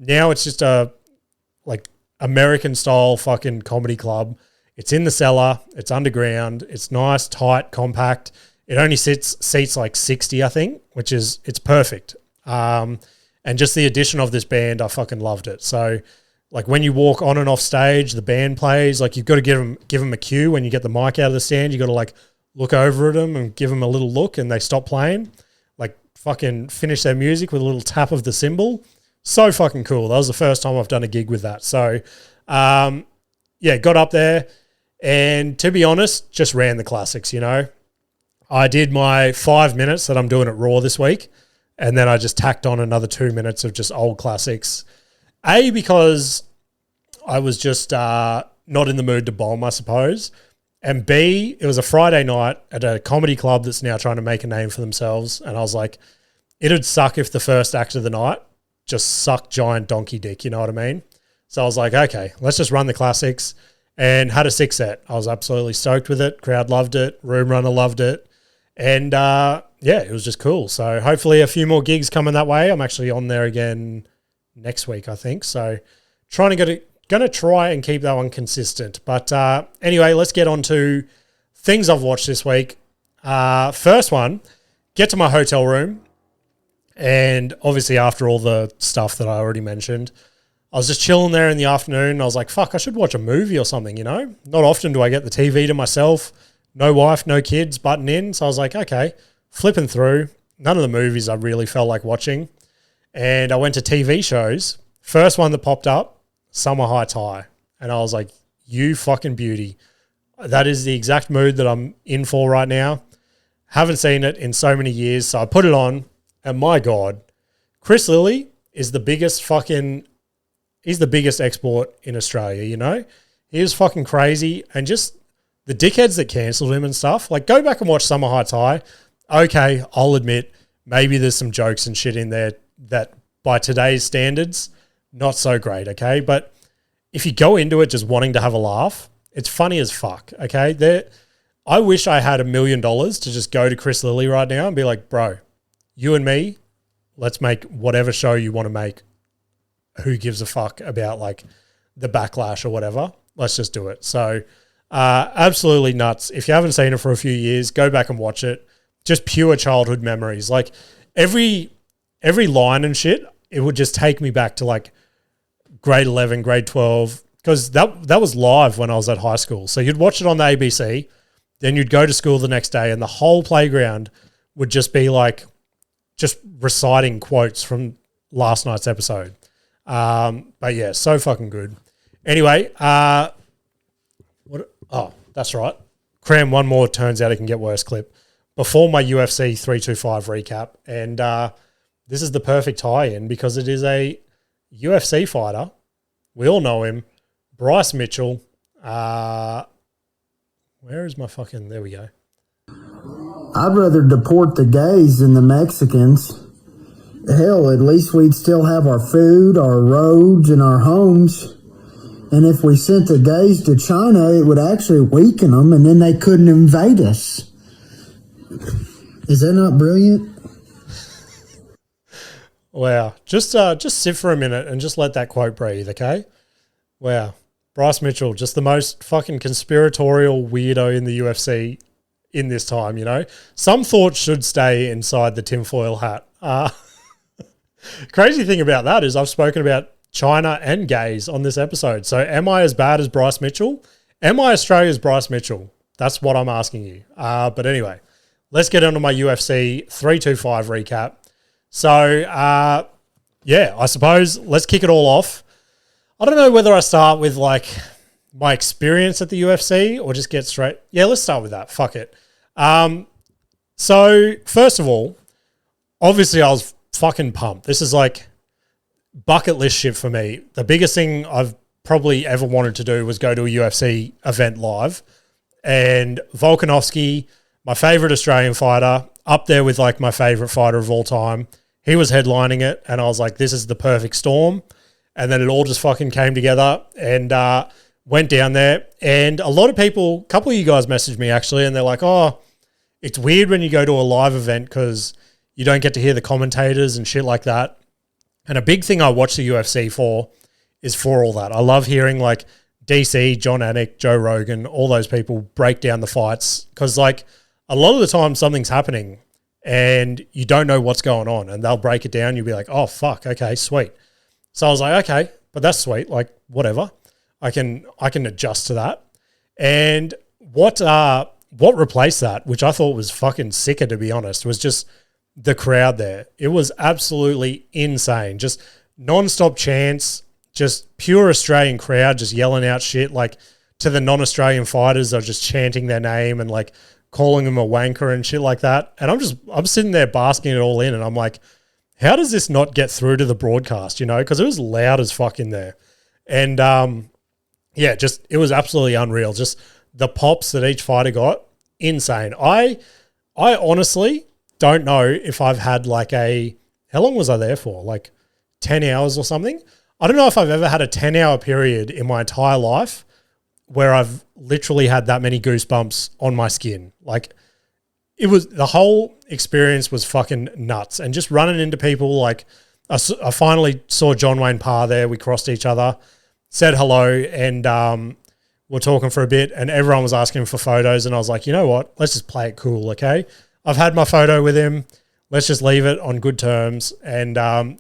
Now it's just a like American style fucking comedy club. It's in the cellar. It's underground. It's nice, tight, compact. It only seats like 60, I think, it's perfect. And just the addition of this band, I fucking loved it. So like when you walk on and off stage, the band plays, like you've got to give them a cue when you get the mic out of the stand. You got to like look over at them and give them a little look and they stop playing. Like fucking finish their music with a little tap of the cymbal. So fucking cool. That was the first time I've done a gig with that. So, got up there and to be honest, just ran the classics, you know. I did my 5 minutes that I'm doing at Raw this week and then I just tacked on another 2 minutes of just old classics. A, because I was just not in the mood to bomb, I suppose. And B, it was a Friday night at a comedy club that's now trying to make a name for themselves. And I was like, it'd suck if the first act of the night just sucked giant donkey dick, you know what I mean? So I was like, okay, let's just run the classics and had a 6 set. I was absolutely stoked with it. Crowd loved it. Room runner loved it. And it was just cool. So hopefully a few more gigs coming that way. I'm actually on there again next week, I think. So going to try and keep that one consistent. But anyway, let's get on to things I've watched this week. First one, get to my hotel room. And obviously after all the stuff that I already mentioned, I was just chilling there in the afternoon. And I was like, fuck, I should watch a movie or something, you know? Not often do I get the TV to myself. No wife, no kids, button in. So I was like, okay, flipping through. None of the movies I really felt like watching. And I went to TV shows. First one that popped up, Summer High Tie. And I was like, you fucking beauty. That is the exact mood that I'm in for right now. Haven't seen it in so many years. So I put it on. And my God, Chris Lilly is the biggest he's the biggest export in Australia, you know? He was fucking crazy. And just the dickheads that cancelled him and stuff. Like, go back and watch Summer High Tie. Okay, I'll admit, maybe there's some jokes and shit in there that by today's standards, not so great, okay? But if you go into it just wanting to have a laugh, it's funny as fuck, okay? I wish I had $1 million to just go to Chris Lilly right now and be like, bro, you and me, let's make whatever show you want to make. Who gives a fuck about like the backlash or whatever? Let's just do it. So absolutely nuts. If you haven't seen it for a few years, go back and watch it. Just pure childhood memories. Like every line and shit, it would just take me back to like grade 11, grade 12, because that was live when I was at high school. So you'd watch it on the ABC, then you'd go to school the next day and the whole playground would just be like just reciting quotes from last night's episode. But yeah, so fucking good. Anyway, that's right. Cram one more, turns out it can get worse clip before my UFC 325 recap. And this is the perfect tie-in because it is a UFC fighter. We all know him. Bryce Mitchell. Where is my fucking... There we go. I'd rather deport the gays than the Mexicans. Hell, at least we'd still have our food, our roads, and our homes. And if we sent the gays to China, it would actually weaken them, and then they couldn't invade us. Is that not brilliant? Wow. Just sit for a minute and just let that quote breathe, okay? Wow. Bryce Mitchell, just the most fucking conspiratorial weirdo in the UFC in this time, you know? Some thoughts should stay inside the tinfoil hat. Crazy thing about that is I've spoken about China and gays on this episode. So am I as bad as Bryce Mitchell? Am I Australia's Bryce Mitchell? That's what I'm asking you. But anyway, let's get on to my UFC 325 recap. So, yeah, I suppose let's kick it all off. I don't know whether I start with like my experience at the UFC or just get straight. Yeah, let's start with that. Fuck it. So first of all, obviously I was fucking pumped. This is like bucket list shit for me. The biggest thing I've probably ever wanted to do was go to a UFC event live. And Volkanovski, my favorite Australian fighter, up there with like my favorite fighter of all time, he was headlining it. And I was like, this is the perfect storm. And then it all just fucking came together and went down there. And a lot of people, a couple of you guys messaged me actually, and they're like, oh, it's weird when you go to a live event because you don't get to hear the commentators and shit like that. And a big thing I watch the UFC for is for all that. I love hearing like DC, John Anik, Joe Rogan, all those people break down the fights because like a lot of the time something's happening and you don't know what's going on and they'll break it down. You'll be like, oh, fuck, okay, sweet. So I was like, okay, but that's sweet. Like, whatever. I can adjust to that. And what replaced that, which I thought was fucking sicker, to be honest, was just the crowd there. It was absolutely insane. Just non-stop chants, just pure Australian crowd, just yelling out shit. Like to the non-Australian fighters, they're just chanting their name and like calling them a wanker and shit like that. And I'm sitting there basking it all in and I'm like, how does this not get through to the broadcast, you know? Because it was loud as fuck in there. And, yeah, just it was absolutely unreal. Just the pops that each fighter got, insane. I honestly don't know if I've had like how long was I there for? Like 10 hours or something? I don't know if I've ever had a 10-hour period in my entire life where I've literally had that many goosebumps on my skin. Like, it was, the whole experience was fucking nuts. And just running into people, like I finally saw John Wayne Parr there. We crossed each other, said hello, and we're talking for a bit and everyone was asking for photos. And I was like, you know what? Let's just play it cool, okay? I've had my photo with him. let's just leave it on good terms. And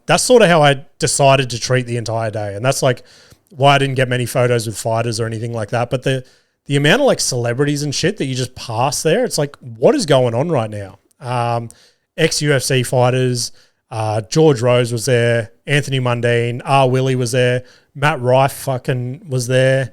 that's sort of how I decided to treat the entire day. And that's like why I didn't get many photos with fighters or anything like that. But the amount of like celebrities and shit that you just pass there, it's like, what is going on right now? Ex-UFC fighters, George Rose was there, Anthony Mundine, R. Willie was there, Matt Rife fucking was there.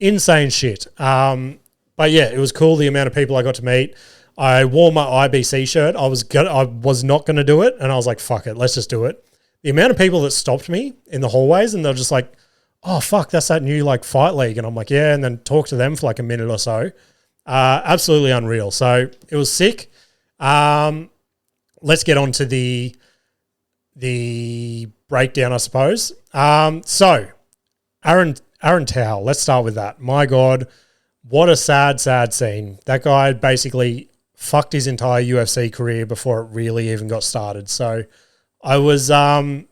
Insane shit. But yeah, it was cool the amount of people I got to meet. I wore my IBC shirt. I was not going to do it, and I was like, fuck it, let's just do it. The amount of people that stopped me in the hallways, and they're just like, oh, fuck, that's that new like fight league. And I'm like, yeah, and then talk to them for like a minute or so. Absolutely unreal. So it was sick. Let's get on to the breakdown, I suppose. So Aaron Towle, let's start with that. My God, what a sad, sad scene. That guy basically fucked his entire UFC career before it really even got started. So I've been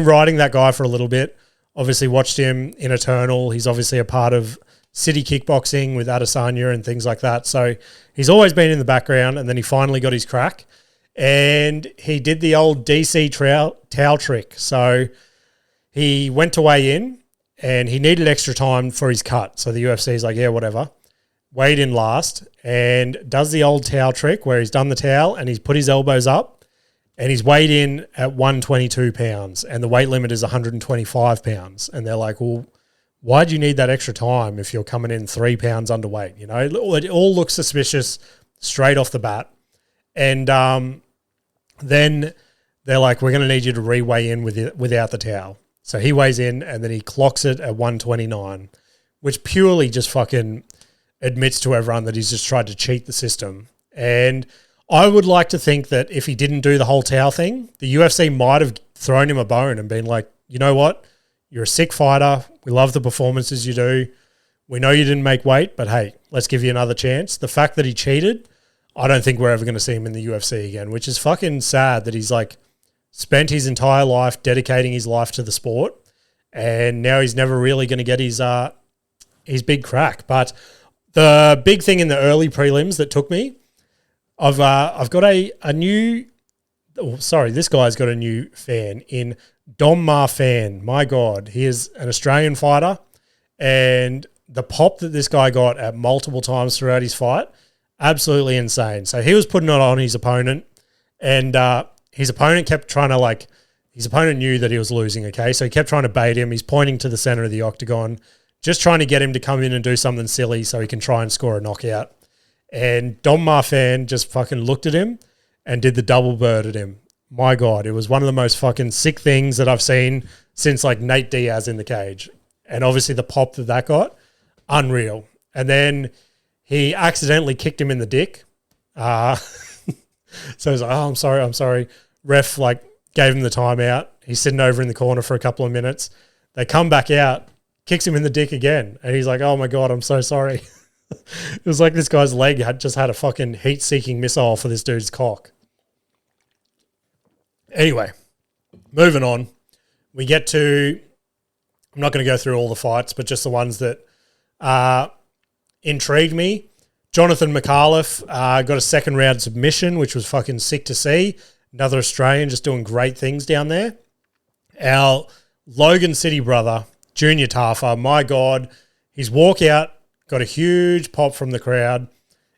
riding that guy for a little bit. Obviously watched him in Eternal. He's obviously a part of City Kickboxing with Adesanya and things like that. So he's always been in the background, and then he finally got his crack. And he did the old DC towel trick. So he went to weigh in, and he needed extra time for his cut. So the UFC is like, yeah, whatever. Weighed in last and does the old towel trick where he's done the towel and he's put his elbows up and he's weighed in at 122 pounds and the weight limit is 125 pounds. And they're like, well, why do you need that extra time if you're coming in 3 pounds underweight? You know, it all looks suspicious straight off the bat. And then they're like, we're going to need you to re-weigh in without the towel. So he weighs in and then he clocks it at 129, which purely just fucking admits to everyone that he's just tried to cheat the system. And I would like to think that if he didn't do the whole towel thing, the UFC might have thrown him a bone and been like, you know what? You're a sick fighter. We love the performances you do. We know you didn't make weight, but hey, let's give you another chance. The fact that he cheated, I don't think we're ever going to see him in the UFC again, which is fucking sad that he's like spent his entire life dedicating his life to the sport, and now he's never really going to get his big crack. But the big thing in the early prelims that took me, I've got a new. Oh, sorry, this guy's got a new fan in Dom Marfan. My God, he is an Australian fighter, and the pop that this guy got at multiple times throughout his fight, absolutely insane. So he was putting it on his opponent, and his opponent kept trying to his opponent knew that he was losing, okay? So he kept trying to bait him. He's pointing to the center of the octagon, just trying to get him to come in and do something silly so he can try and score a knockout. And Dom Marfan just fucking looked at him and did the double bird at him. My God, it was one of the most fucking sick things that I've seen since like Nate Diaz in the cage. And obviously the pop that got, unreal. And then he accidentally kicked him in the dick. So he's like, oh, I'm sorry. Ref gave him the timeout. He's sitting over in the corner for a couple of minutes. They come back out, kicks him in the dick again. And he's like, oh my God, I'm so sorry. It was like this guy's leg had just had a fucking heat-seeking missile for this dude's cock. Anyway, moving on. We get to, I'm not going to go through all the fights, but just the ones that intrigued me. Jonathan McAuliffe got a second round submission, which was fucking sick to see. Another Australian just doing great things down there. Our Logan City brother, Junior Tafa, my God, his walkout got a huge pop from the crowd.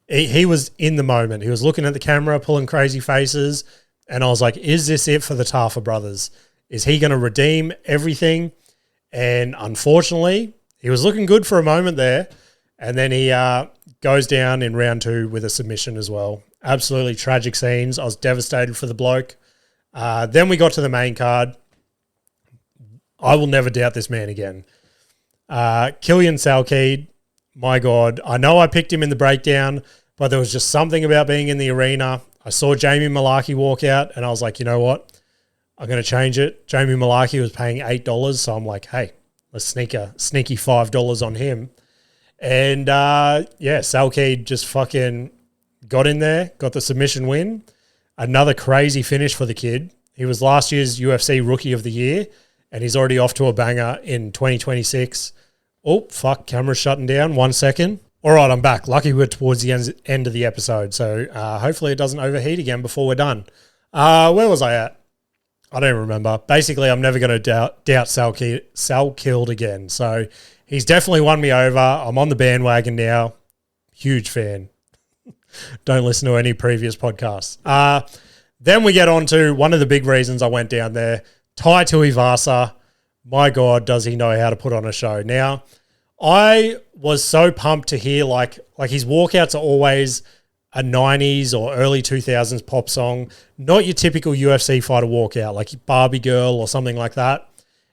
He was in the moment. He was looking at the camera, pulling crazy faces, and I was like, is this it for the Tafa brothers? Is he going to redeem everything? And unfortunately, he was looking good for a moment there, and then he goes down in round 2 with a submission as well. Absolutely tragic scenes. I was devastated for the bloke. Then we got to the main card. I will never doubt this man again. Killian Salkeed, my God. I know I picked him in the breakdown, but there was just something about being in the arena. I saw Jamie Malarkey walk out, and I was like, you know what? I'm going to change it. Jamie Malarkey was paying $8, so I'm like, hey, let's sneak a sneaky $5 on him. And, Salkeed just fucking got in there, got the submission win. Another crazy finish for the kid. He was last year's UFC Rookie of the Year, and he's already off to a banger in 2026. Oh, fuck, camera's shutting down. 1 second. All right, I'm back. Lucky we're towards the end of the episode, so hopefully it doesn't overheat again before we're done. Where was I at? I don't remember. Basically, I'm never going to doubt Sal killed again. So he's definitely won me over. I'm on the bandwagon now. Huge fan. Don't listen to any previous podcasts. Then we get on to one of the big reasons I went down there. Tai Tuivasa. My God, does he know how to put on a show. Now, I was so pumped to hear like his walkouts are always a 90s or early 2000s pop song, not your typical UFC fighter walkout, like Barbie Girl or something like that.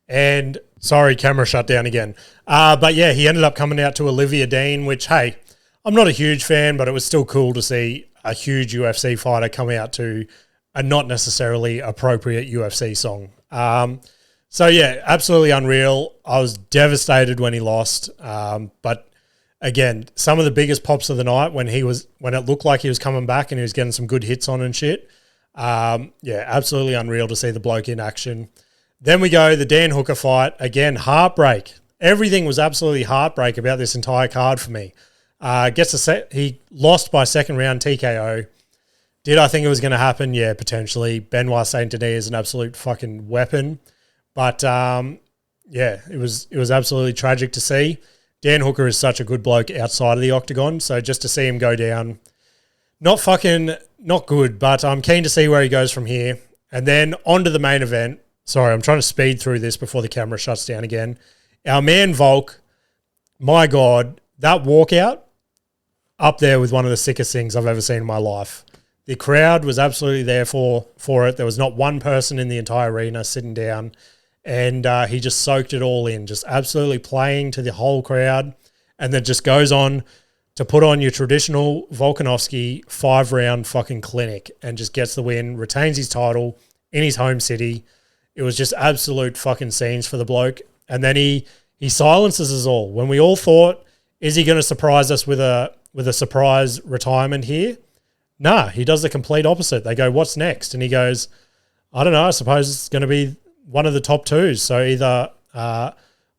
And sorry, camera shut down again. But yeah, he ended up coming out to Olivia Dean, which, hey, I'm not a huge fan, but it was still cool to see a huge UFC fighter come out to a not necessarily appropriate UFC song. So yeah, absolutely unreal. I was devastated when he lost. But again, some of the biggest pops of the night when it looked like he was coming back and he was getting some good hits on and shit. Yeah, absolutely unreal to see the bloke in action. Then we go the Dan Hooker fight. Again, heartbreak. Everything was absolutely heartbreak about this entire card for me. He lost by second round TKO. Did I think it was going to happen? Yeah, potentially. Benoit Saint Denis is an absolute fucking weapon. But yeah, it was absolutely tragic to see. Dan Hooker is such a good bloke outside of the octagon, so just to see him go down, not good, but I'm keen to see where he goes from here. And then on to the main event. Sorry, I'm trying to speed through this before the camera shuts down again. Our man Volk, my God, that walkout, up there with one of the sickest things I've ever seen in my life. The crowd was absolutely there for it. There was not one person in the entire arena sitting down. And he just soaked it all in, just absolutely playing to the whole crowd, and then just goes on to put on your traditional Volkanovski 5-round fucking clinic and just gets the win, retains his title in his home city. It was just absolute fucking scenes for the bloke. And then he silences us all. When we all thought, is he going to surprise us with a surprise retirement here? Nah, he does the complete opposite. They go, what's next? And he goes, I don't know, I suppose it's going to be one of the top twos. So either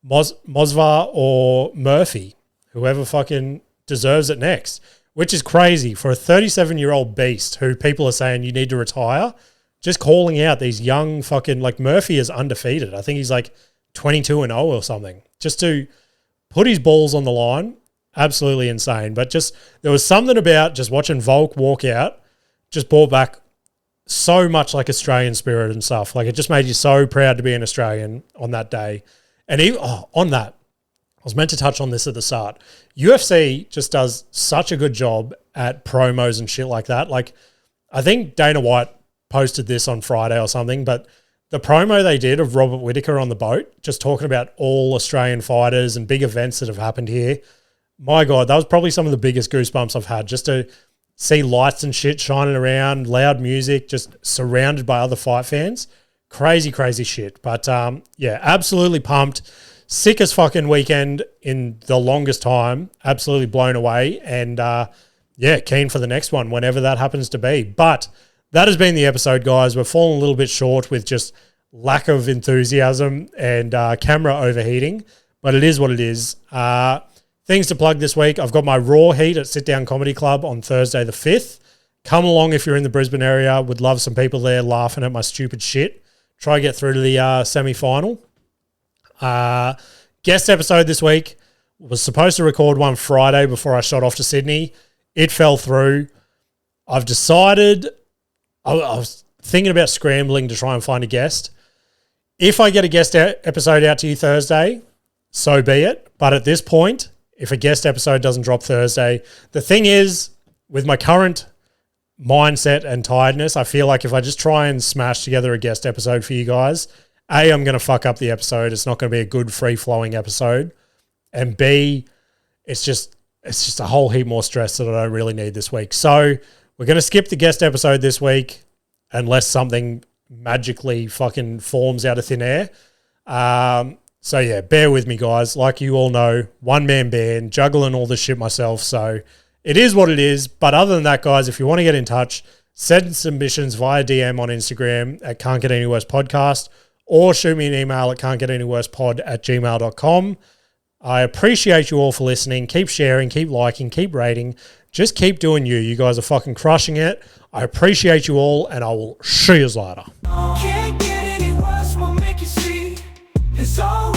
Mosvar or Murphy, whoever fucking deserves it next, which is crazy for a 37-year-old beast who people are saying you need to retire, just calling out these young fucking, like Murphy is undefeated. I think he's like 22-0 or something. Just to put his balls on the line, absolutely insane. But just there was something about just watching Volk walk out, just brought back so much like Australian spirit and stuff. Like it just made you so proud to be an Australian on that day. And on that, I was meant to touch on this at the start. UFC just does such a good job at promos and shit like that. Like I think Dana White posted this on Friday or something, but the promo they did of Robert Whittaker on the boat, just talking about all Australian fighters and big events that have happened here. My God, that was probably some of the biggest goosebumps I've had, just to see lights and shit shining around, loud music, just surrounded by other fight fans. Crazy, crazy shit. But yeah, absolutely pumped. Sick as fucking weekend in the longest time. Absolutely blown away. And yeah, keen for the next one, whenever that happens to be. But that has been the episode, guys. We're falling a little bit short with just lack of enthusiasm and camera overheating. But it is what it is. Things to plug this week. I've got my Raw Heat at Sit Down Comedy Club on Thursday the 5th. Come along if you're in the Brisbane area. Would love some people there laughing at my stupid shit. Try to get through to the semi-final. Guest episode this week. Was supposed to record one Friday before I shot off to Sydney. It fell through. I've decided, I was thinking about scrambling to try and find a guest. If I get a guest episode out to you Thursday, so be it. But at this point, if a guest episode doesn't drop Thursday, the thing is, with my current mindset and tiredness, I feel like if I just try and smash together a guest episode for you guys, A, I'm going to fuck up the episode. It's not going to be a good free-flowing episode. And B, it's just a whole heap more stress that I don't really need this week. So we're going to skip the guest episode this week unless something magically fucking forms out of thin air. So yeah, bear with me, guys. Like you all know, one-man band, juggling all this shit myself. So it is what it is. But other than that, guys, if you want to get in touch, send submissions via DM on Instagram at Can't Get Any Worse Podcast, or shoot me an email at can'tgetanywOrsePod@gmail.com. I appreciate you all for listening. Keep sharing, keep liking, keep rating. Just keep doing you. You guys are fucking crushing it. I appreciate you all, and I will see you later. Can't get any worse, we'll make you see. It's all